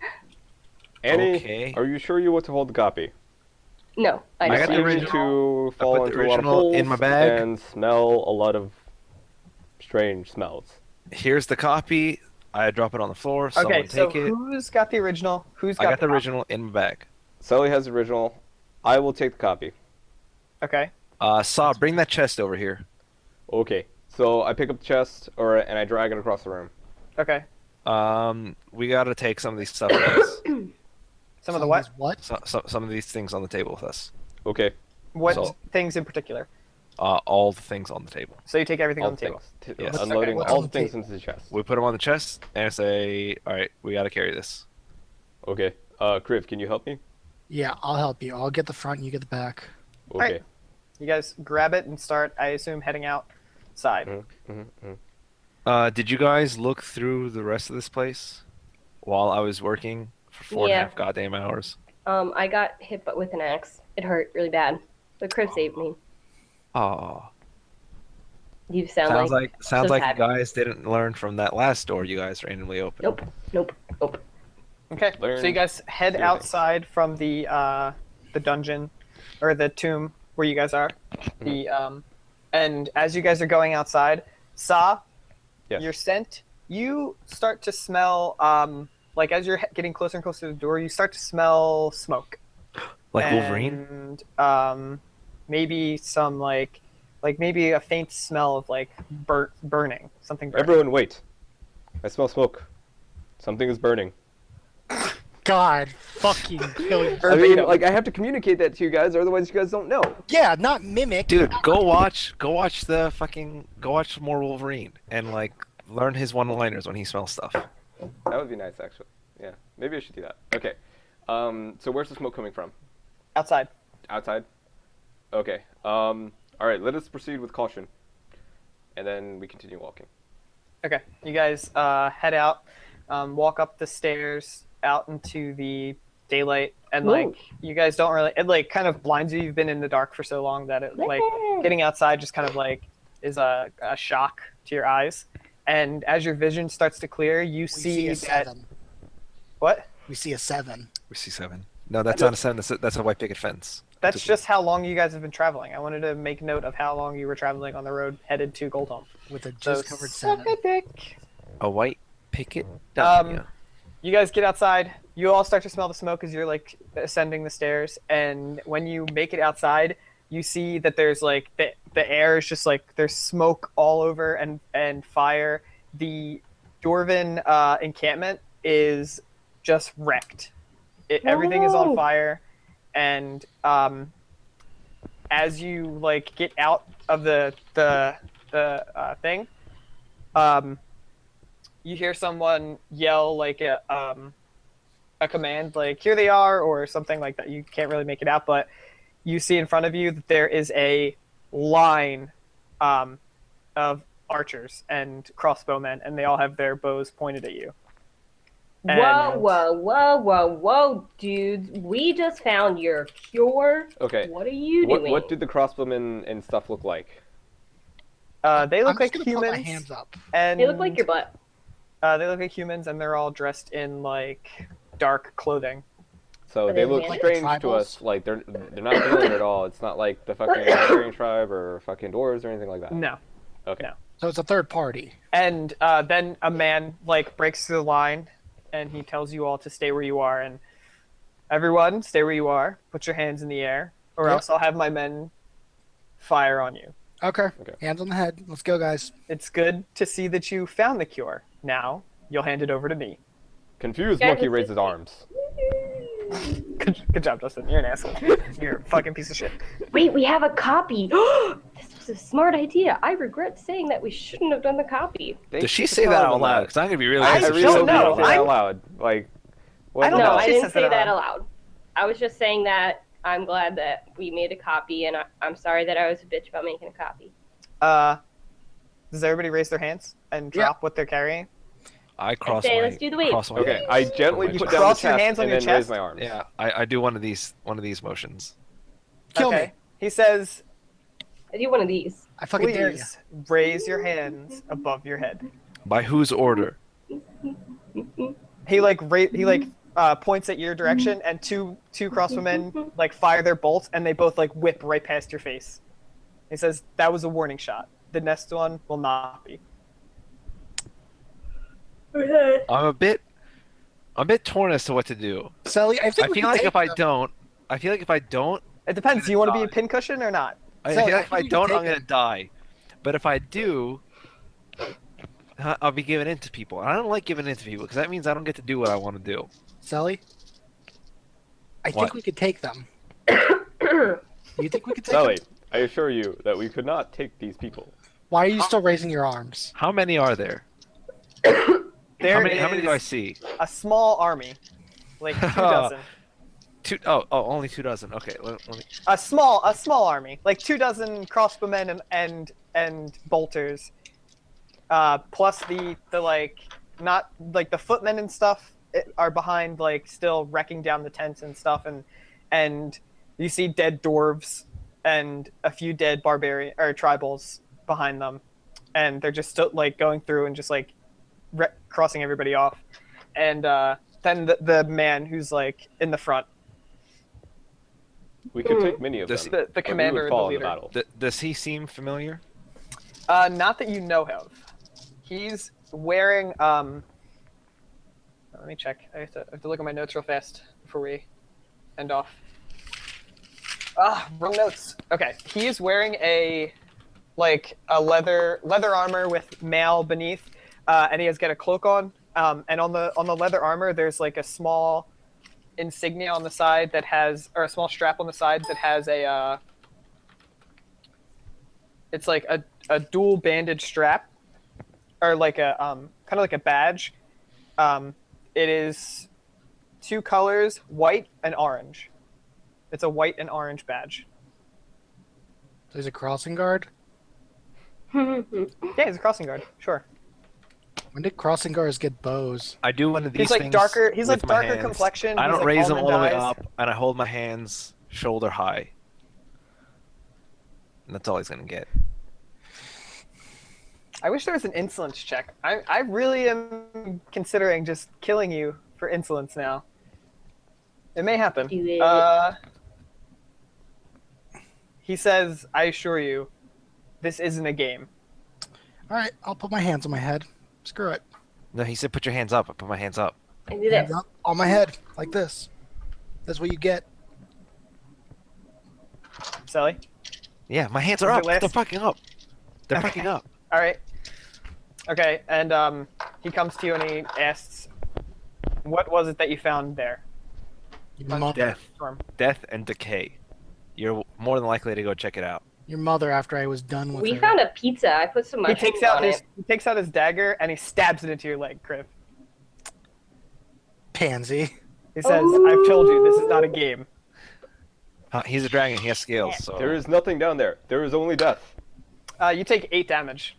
Annie, Okay. are you sure you want to hold the copy? No, I I don't. got the seem original. to I fall put the into a lot of original holes in my bag. and smell a lot of strange smells. Here's the copy. I drop it on the floor. Someone Okay, so take it. who's got the original? Who's I got the copy? original in my bag. Sully has the original. I will take the copy. Okay. Saw, bring that chest over here. Okay. So I pick up the chest, and I drag it across the room. Okay. We gotta take some of these stuff with us. Some of the what? What? Some of these things on the table with us. Okay. What So- things in particular? All the things on the table. So you take everything All on the table. things. Yes. Unloading What's all on the the things table? into the chest. We put them on the chest and say, "All right, we gotta carry this." Okay. Kriv, can you help me? Yeah, I'll help you. I'll get the front and you get the back. Okay. Alright. You guys grab it and start, I assume, heading outside. Did you guys look through the rest of this place while I was working for 4.5 Yeah. goddamn hours? I got hit with an axe. It hurt really bad. The crypt saved me. Oh, You sound sounds like sounds so like sad. you guys didn't learn from that last door you guys randomly opened. Nope. Okay, Learn so you guys head everything. outside from the dungeon, or the tomb where you guys are. The and as you guys are going outside, Sa, Yes. your scent, you start to smell like as you're getting closer and closer to the door, you start to smell smoke. Like Wolverine. And maybe some like maybe a faint smell of like burning, something burning. Everyone, wait. I smell smoke. Something is burning. God, fucking kill you. I mean, like, I have to communicate that to you guys, otherwise you guys don't know. Yeah, not mimic. Dude, go watch more Wolverine and like learn his one-liners when he smells stuff. That would be nice, actually. Yeah, maybe I should do that. Okay. So where's the smoke coming from? Outside. Outside? Okay. All right, let us proceed with caution. And then we continue walking. Okay, you guys head out, walk up the stairs out into the daylight, and like Whoa. you guys don't really, it like kind of blinds you. You've been in the dark for so long that it like getting outside just kind of like is a shock to your eyes. And as your vision starts to clear, you We see see a that 7. what? We see a 7. We see 7. No, that's not a 7. That's a white picket fence. That's just how long you guys have been traveling. I wanted to make note of how long you were traveling on the road headed to Goldholm. With a So just covered suck 7. a dick. A white picket. You guys get outside. You all start to smell the smoke as you're like ascending the stairs. And when you make it outside, you see that there's like the air is just like there's smoke all over and fire. The dwarven encampment is just wrecked. Everything is on No. fire. And as you like get out of the thing, you hear someone yell like a command, like "here they are" or something like that. You can't really make it out, but you see in front of you that there is a line of archers and crossbowmen, and they all have their bows pointed at you. Whoa, And- whoa, dudes. We just found your cure. Okay. What are you What, doing? what did the crossbowmen and stuff look like? They look I'm like just gonna put my humans, hands up. and They look like your butt. they look like humans, and they're all dressed in like dark clothing. So Are they they look like strange to tribals? us. Like they're not familiar at all. It's not like the fucking Barbarian tribe or fucking dwarves or anything like that. No. Okay. no. So it's a third party. And then a man like breaks through the line, and he tells you all to stay where you are. And everyone, stay where you are. Put your hands in the air, or Yep. else I'll have my men fire on you. Okay. Okay. Hands on the head. Let's go, guys. It's good to see that you found the cure. Now you'll hand it over to me. Confused Guys, monkey it's raises just- arms. Good job, Justin. You're an asshole. You're a fucking piece of shit. Wait, we have a copy. This was a smart idea. I regret saying that we shouldn't have done the copy. Thanks Does she for say that telling out them loud? that. Because I'm gonna be really. I I really don't don't know. say that out loud. Like, what I don't the know. No, hell? I She didn't says say it that out aloud. I was just saying that I'm glad that we made a copy, and I'm sorry that I was a bitch about making a copy. Does everybody raise their hands and drop what they're carrying? I cross say, my. let's do the wave. cross my Okay, I gently You put down cross the your chest hands on and your then raise chest? my arms. Yeah, I do one of these motions. Kill okay. me. He says, I do one of these. I fucking dare you. please raise your hands above your head. By whose order? He points at your direction, and two crossbowmen like fire their bolts, and they both like whip right past your face. He says, that was a warning shot. The next one will not be. I'm a bit torn as to what to do. Sally, I I think we feel can like take if I them. don't, It depends. Do you want to be a pincushion or not? I So, feel I like if I think we can don't, I'm take gonna die. But if I do, I'll be giving in to people. And I don't like giving in to people because that means I don't get to do what I want to do. Sally, I What? think we could take them. You think we could take Sally, them? I assure you that we could not take these people. Why are you still raising your arms? How many are there? There How many do I is see? a small army, like 2 dozen. Only 2 dozen. Okay, let me. A small army, like 2 dozen crossbowmen and bolters, plus the like not like the footmen and stuff are behind, like still wrecking down the tents and stuff, and You see dead dwarves and a few dead barbarian or tribals behind them, and they're just still like going through and just like crossing everybody off. And then the man who's like in the front, We could take many of Does them. the but we commander would and fall the in the leader. battle. Does he seem familiar? Not that you know of. He's wearing let me check. I have to look at my notes real fast before we end off. Wrong notes. Okay, he is wearing a leather armor with mail beneath, and he has got a cloak on. And on the leather armor, there's like a small insignia on the side that has, or a small strap on the side that has a. It's like a dual banded strap, or like a kind of like a badge. It is two colors, white and orange. It's a white and orange badge. There's a crossing guard. Yeah, he's a crossing guard. Sure. When did crossing guards get bows? I do one of these He's like things darker. He's like with my darker hands. complexion. I He's don't like raise them all the way almond eyes. up, and I hold my hands shoulder high. And that's all he's gonna get. I wish there was an insolence check. I really am considering just killing you for insolence now. It may happen. Do it. He says, "I assure you, this isn't a game." All right, I'll put my hands on my head. Screw it. No, he said, "Put your hands up." I put my hands up. I do Hands this. up on my head, like this. That's what you get. Sally? Yeah, my hands are Is it up. last? They're fucking up. They're Okay. fucking up. All right. Okay, and he comes to you and he asks, "What was it that you found there?" Your mother, Death, Storm. death, and decay. You're more than likely to go check it out. your mother. After I was done with We her. found a pizza. I put some He mushrooms takes out on his it. dagger and he stabs it into your leg, Kriv. pansy. He says, "I've told you, this is not a game." He's a dragon. He has scales. So There is nothing down there. There is only death. You take 8 damage.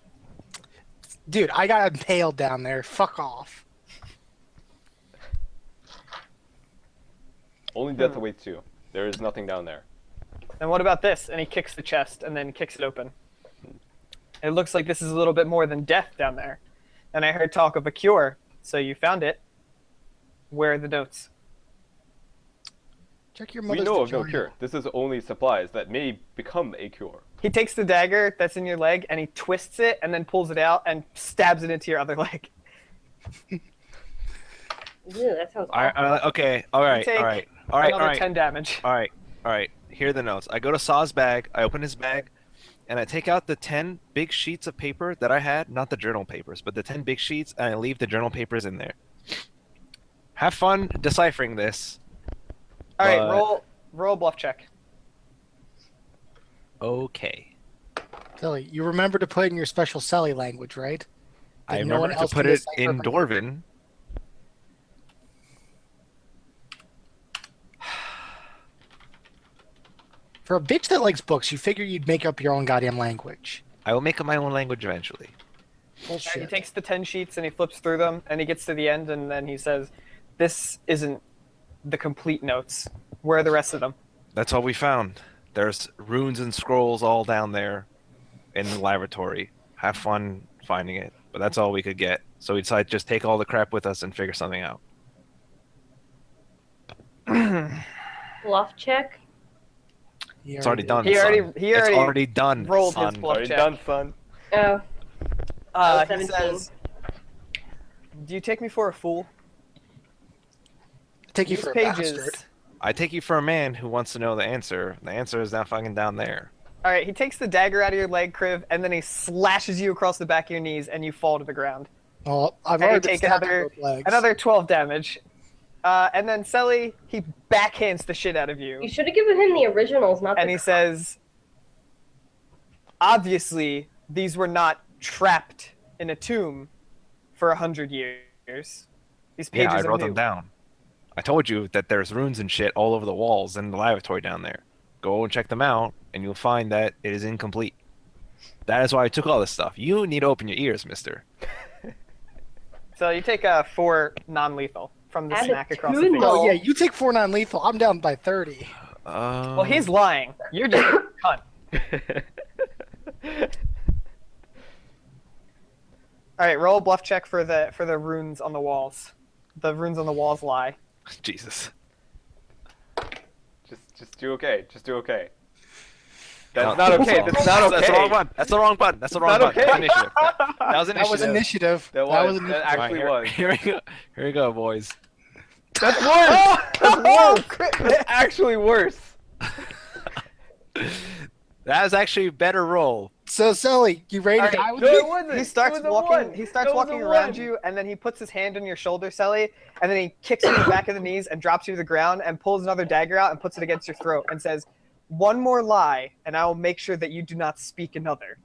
Dude, I got impaled down there. Fuck off. Only death awaits you. There is nothing down there. And what about this? And he kicks the chest and then kicks it open. It looks like this is a little bit more than death down there. And I heard talk of a cure, so you found it. Where are the notes? Check your We mother's know of no vagina. cure. This is only supplies that may become a cure. He takes the dagger that's in your leg and he twists it and then pulls it out and stabs it into your other leg. Ew, that sounds All right, okay. All right. take All right. All right. All Another right. 10 damage. All right. All right. Here are the notes. I go to Saw's bag. I open his bag, and I take out the 10 big sheets of paper that I had, not the journal papers, but the 10 big sheets, and I leave the journal papers in there. Have fun deciphering this. All right, But- roll a bluff check. Okay. Silly, you remember to put in your special Selly language, right? I That no one remember to else put can it decipher in but you. Dwarven. For a bitch that likes books, you figure you'd make up your own goddamn language. I will make up my own language eventually. Bullshit. He takes the 10 sheets and he flips through them and he gets to the end and then he says, "This isn't the complete notes. Where are the rest of them?" That's all we found. There's runes and scrolls all down there in the laboratory. Have fun finding it. But that's all we could get. So we decided to just take all the crap with us and figure something out. bluff check. It's already done. He son. already It's already done. rolled his son. bluff Already check. done, son. Oh, He 17. says, "Do you take me for a fool? Take you These for a pages." bastard. I take you for a man who wants to know the answer. The answer is now fucking down there. All right, he takes the dagger out of your leg, Kriv, and then he slashes you across the back of your knees and you fall to the ground. Well, I've And you already been take stabbed in another, both legs. another 12 damage. And then Selly, he backhands the shit out of you. you should have given him the originals, not And the. he says, "Obviously, these were not trapped in a tomb for 100 years. These pages Yeah, I are wrote new." them down. I told you that there's runes and shit all over the walls in the laboratory down there. Go and check them out, and you'll find that it is incomplete. That is why I took all this stuff. You need to open your ears, mister. So you take 4 non-lethal from the Add a snack across the two face. Oh yeah, you take 4 non-lethal. I'm down by 30. Well, he's lying. You're just a cunt. All right, roll a bluff check for the runes on the walls. The runes on the walls lie. Jesus. Just do okay. Just do okay. No. That's not okay. That's not okay. That's the wrong one. That's the wrong button. That's the wrong not button. okay. That's initiative. That was initiative. That was initiative. That was. That actually Alright, was. Here we go. Here we go, boys. That's worse. That's worse. That's actually worse. That was actually a better roll. So, Sully, you ready to Alright, die with No, me? it wasn't. He starts It was a walking. one. He starts It was walking a around one. you, and then he puts his hand on your shoulder, Sally, and then he kicks you in the back of the knees and drops you to the ground and pulls another dagger out and puts it against your throat and says, "One more lie, and I will make sure that you do not speak another."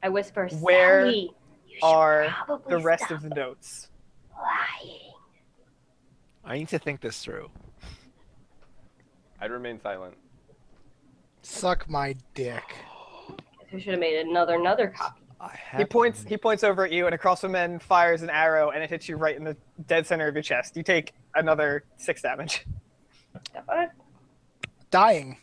I whisper, Where Sally, you should Are probably the rest stop of the notes? lying. I need to think this through. I'd remain silent. Suck my dick. We should have made another copy. He points over at you, and a crossbowman fires an arrow, and it hits you right in the dead center of your chest. You take another 6 damage. Have fun. Dying.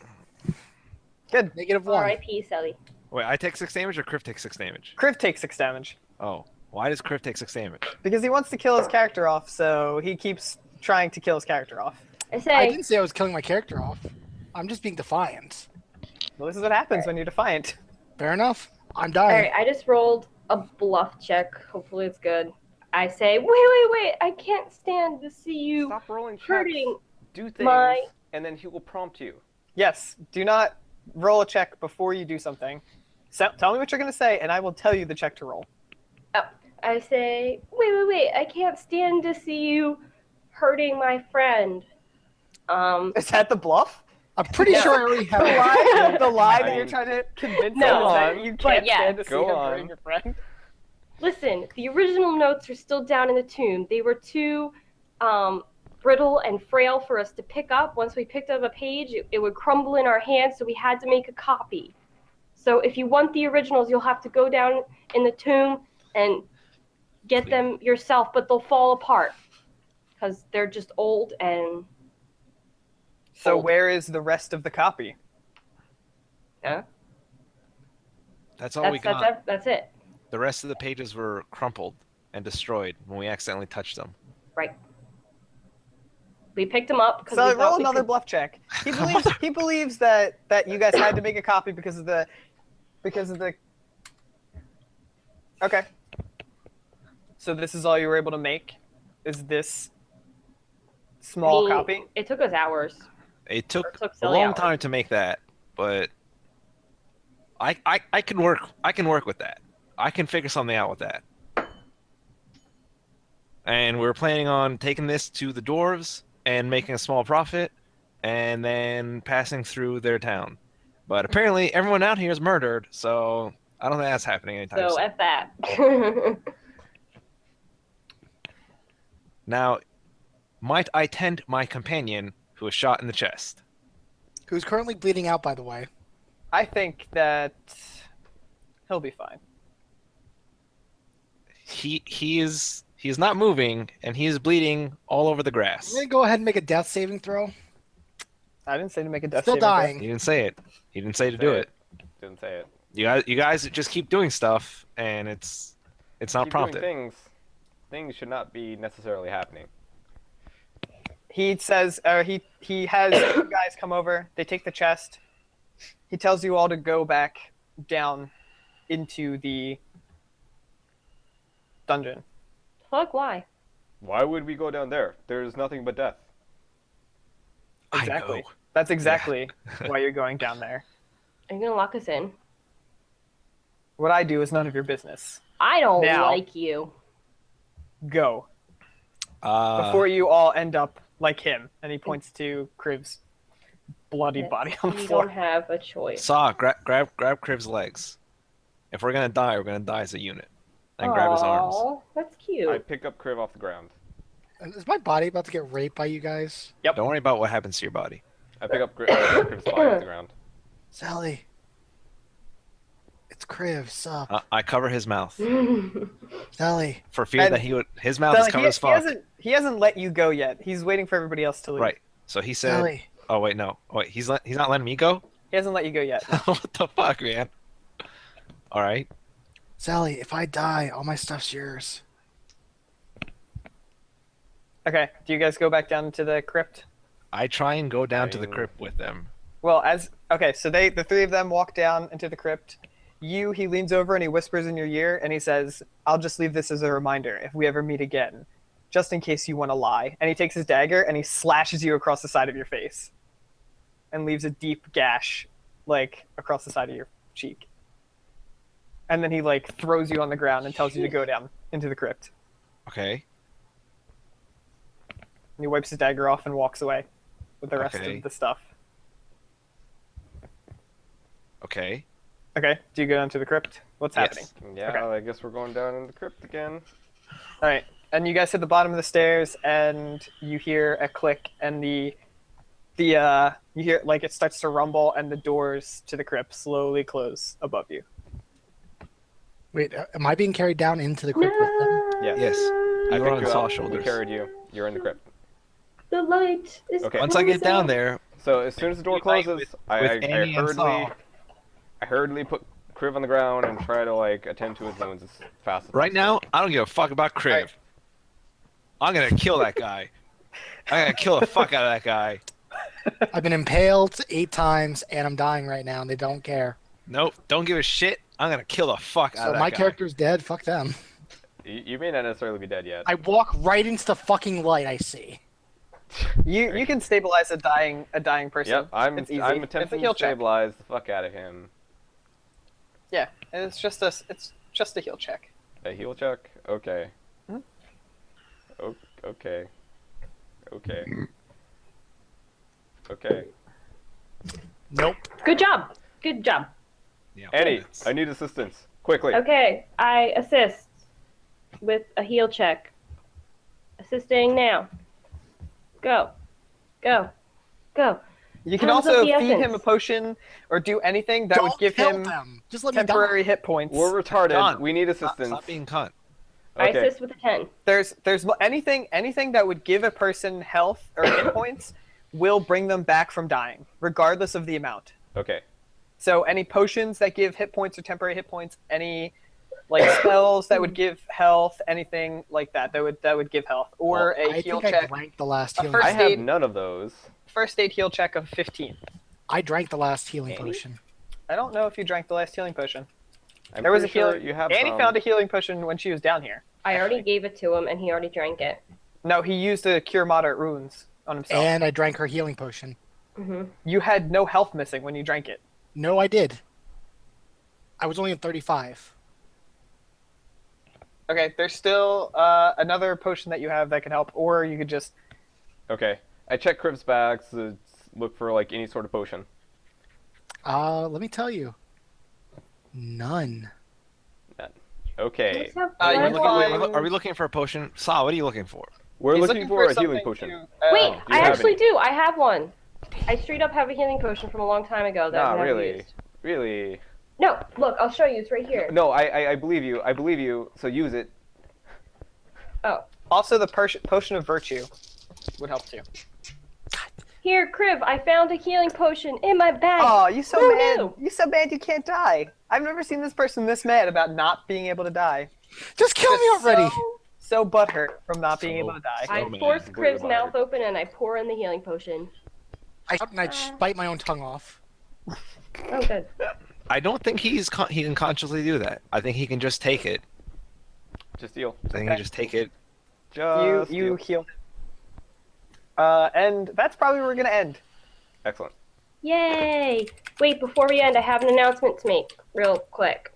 Good. -1. R.I.P. Sally. Wait, I take 6 damage or Crypt takes 6 damage? Kriv takes 6 damage Oh, why does Crypt take 6 damage? because he wants to kill his character off, so he keeps trying to kill his character off. I say, I didn't say I was killing my character off. I'm just being defiant. Well, this is what happens when you're defiant. Fair enough. I'm all dying. right, I just rolled a bluff check. Hopefully it's good. I say, wait, I can't stand to see you Stop rolling checks. hurting Do things, my... and then he will prompt you. Yes, do not roll a check before you do something. So, tell me what you're going to say, and I will tell you the check to roll. I say, wait, I can't stand to see you hurting my friend. Is that the bluff? I'm pretty No. sure I already The have it. lie, the lie I that you're mean, trying to convince No, him that you but can't yeah. stand to see Go him on. hurting your friend. Listen, the original notes are still down in the tomb. They were too brittle and frail for us to pick up. Once we picked up a page, it would crumble in our hands, so we had to make a copy. So if you want the originals, you'll have to go down in the tomb and get them yourself, but they'll fall apart because they're just old and... So Old. where is the rest of the copy? Yeah, That's all we got. that's it. The rest of the pages were crumpled and destroyed when we accidentally touched them. Right. We picked them up because So we roll thought we another could... bluff check. He believes that you guys had to make a copy because of the Okay. So this is all you were able to make? Is this small copy? It took us hours. It took It took a silly long hours. time to make that, but I can work with that. I can figure something out with that. And we're planning on taking this to the dwarves and making a small profit and then passing through their town. But apparently everyone out here is murdered, so I don't think that's happening anytime So soon. F that. Now, might I tend my companion who was shot in the chest? Who's currently bleeding out, by the way. I think that he'll be fine. He's not moving and he is bleeding all over the I'm grass. going to go ahead and make a death saving throw. I didn't say to make a death Still saving throw. dying. He didn't say it. He didn't say to do it. Didn't say it. You guys just keep doing stuff and it's not Keep prompted. doing things. Things should not be necessarily happening. He says, he has two guys come over. They take the chest. He tells you all to go back down into the dungeon. Fuck, why? Why would we go down there? There's nothing but death. Exactly. I know. That's exactly why you're going down there. Are you gonna lock us in? What I do is none of your business. I don't Now. like you. Go. Before you all end up like him. And he points to Kriv's bloodied body on the You floor. don't have a choice. Saw, grab Crib's legs. If we're gonna die, we're gonna die as a unit. And grab his arms. Aw, that's cute. I pick up Kriv off the ground. Is my body about to get raped by you guys? Yep. Don't worry about what happens to your body. I pick up Kriv's body off the ground. Sally. It's Kriv, sup? I cover his mouth Sally. for fear And- that his mouth So is covered as fuck. he hasn't let you go yet. He's waiting for everybody else to leave. Right. So he said, Sally. Oh wait, no. Oh, wait, he's not letting me go. He hasn't let you go yet. What the fuck, man? All right. Sally, if I die, all my stuff's yours. Okay. Do you guys go back down to the crypt? I try and go down to the Fine. crypt with them. Well, so the three of them walk down into the crypt. He leans over and he whispers in your ear and he says, "I'll just leave this as a reminder if we ever meet again, just in case you want to lie." And he takes his dagger and he slashes you across the side of your face, and leaves a deep gash, like across the side of your cheek. And then he like throws you on the ground and tells you to go down into the crypt. Okay. And he wipes his dagger off and walks away with the rest Okay. of the stuff. Okay. Okay, do you go down to the crypt? What's Yes. happening? Yeah, Okay. I guess we're going down in the crypt again. All right, and you guys hit the bottom of the stairs, and you hear a click, and you hear like it starts to rumble, and the doors to the crypt slowly close above you. Wait, am I being carried down into the crypt with them? Yes. Yes. I You're on picked you Saul's up. We shoulders. carried you. You're in the crypt. The light is Okay. Once I get down closing. there, So as soon as the door You fight closes, with I Annie and Saul. hurriedly put Kriv on the ground and try to like attend to his wounds as fast as right now, I don't give a fuck about Kriv. Right. I'm gonna kill that guy. I'm gonna kill the fuck out of that guy. I've been impaled 8 times, and I'm dying right now, and they don't care. Nope, don't give a shit. I'm gonna kill the fuck out So of that my guy. character's dead. Fuck them. You may not necessarily be dead yet. I walk right into the fucking light I see. You can stabilize a dying person. Yep, I'm It's easy. I'm It's a attempting heal to check. stabilize the fuck out of him. Yeah, it's just a heal check. A heal check? Okay. Hmm? Okay. Okay. Okay. Nope. Good job. Good job. Yeah, Annie, that's- I need assistance. Quickly. Okay, I assist with a heal check. Assisting now. Go. Go. Go. You can Time's of also the feed him essence. a potion or do anything that Don't would give kill him them. Just let me temporary die. hit points. We're retarded. John, We need Stop, assistance. stop being cunt. I Okay. assist with a 10. There's anything that would give a person health or hit points will bring them back from dying, regardless of the amount. Okay. So any potions that give hit points or temporary hit points, any like spells that would give health, anything like that would give health, or Well, a I heal think I check, drank the last A healing. first I have aid- none of those. first aid heal check of 15. I drank the last healing Annie? potion. I don't know if you drank the last healing potion. I'm There was pretty a sure healing. you have Annie some. found a healing potion when she was down here. I already Actually. gave it to him, and he already drank it. No, he used to cure moderate wounds on himself. And I drank her healing potion. Hmm. You had no health missing when you drank it. No, I did. I was only at 35. Okay, there's still another potion that you have that could help, or you could just. Okay. I check Kriv's bags to look for like any sort of potion. Let me tell you. None. Okay. Let's have you one look more. at- Are we looking for a potion? Saw, what are you looking for? We're He's looking for a healing something potion. to, Wait, do you I have actually any? do. I have one. I straight up have a healing potion from a long time ago that Nah, I've never really. used. Really. No, look, I'll show you. It's right here. No, I believe you. I believe you. So use it. Oh, Also, the potion of virtue would help too. here, Kriv. I found a healing potion in my bag. Oh, you so Who mad! knew? You so mad you can't die. I've never seen this person this mad about not being able to die. Just kill me already. So butthurt from not being able to die. I man. force Completely Kriv's mouth bothered. open and I pour in the healing potion. I bite my own tongue off. Oh, good. I don't think he can consciously do that. I think he can just take it. Just deal. I think he Okay. can just take it. Just You deal. heal him. And that's probably where we're gonna end. Excellent. Yay! Wait, before we end, I have an announcement to make, real quick.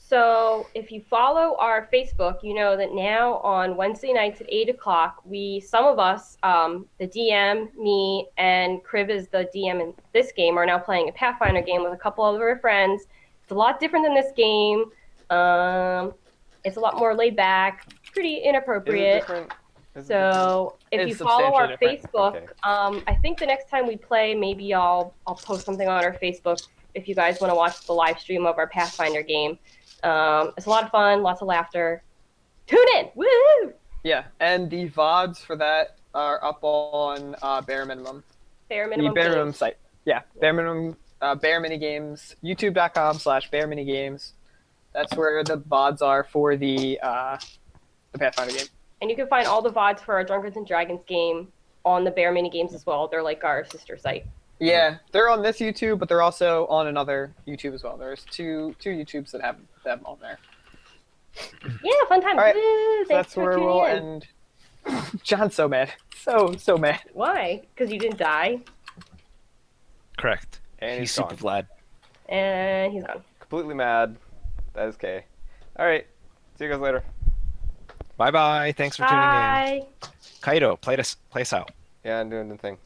So if you follow our Facebook, you know that now on Wednesday nights at 8 o'clock, some of us, the DM, me, and Kriv is the DM in this game, are now playing a Pathfinder game with a couple of our friends. It's a lot different than this game. It's a lot more laid back, pretty Is it inappropriate. different? Is it So if It's you follow our substantially Facebook, Okay. I think the next time we play, maybe I'll post something on our Facebook if you guys want to watch the live stream of our Pathfinder game. It's a lot of fun, lots of laughter. Tune in! Woo! Yeah, and the VODs for that are up on Bare Minimum. Bare minimum. The Bare Minimum games. site. Yeah, Bare Minimum, Bare Minigames, youtube.com/Bare Minigames. That's where the VODs are for the Pathfinder game. And you can find all the VODs for our Drunkards and Dragons game on the Bare Mini Games as well. They're like our sister site. Yeah, they're on this YouTube, but they're also on another YouTube as well. There's two YouTubes that have them on there. Yeah, fun time. All right, Woo, so thanks that's for where tuning we'll in. end. John's so mad. So mad. Why? Because you didn't die, Correct. And He's he's super gone. Vlad. and he's gone. Completely mad. That is Kay. Alright. See you guys later. Bye bye. Thanks for tuning in. Bye. Kaido, play us out. Yeah, I'm doing the thing.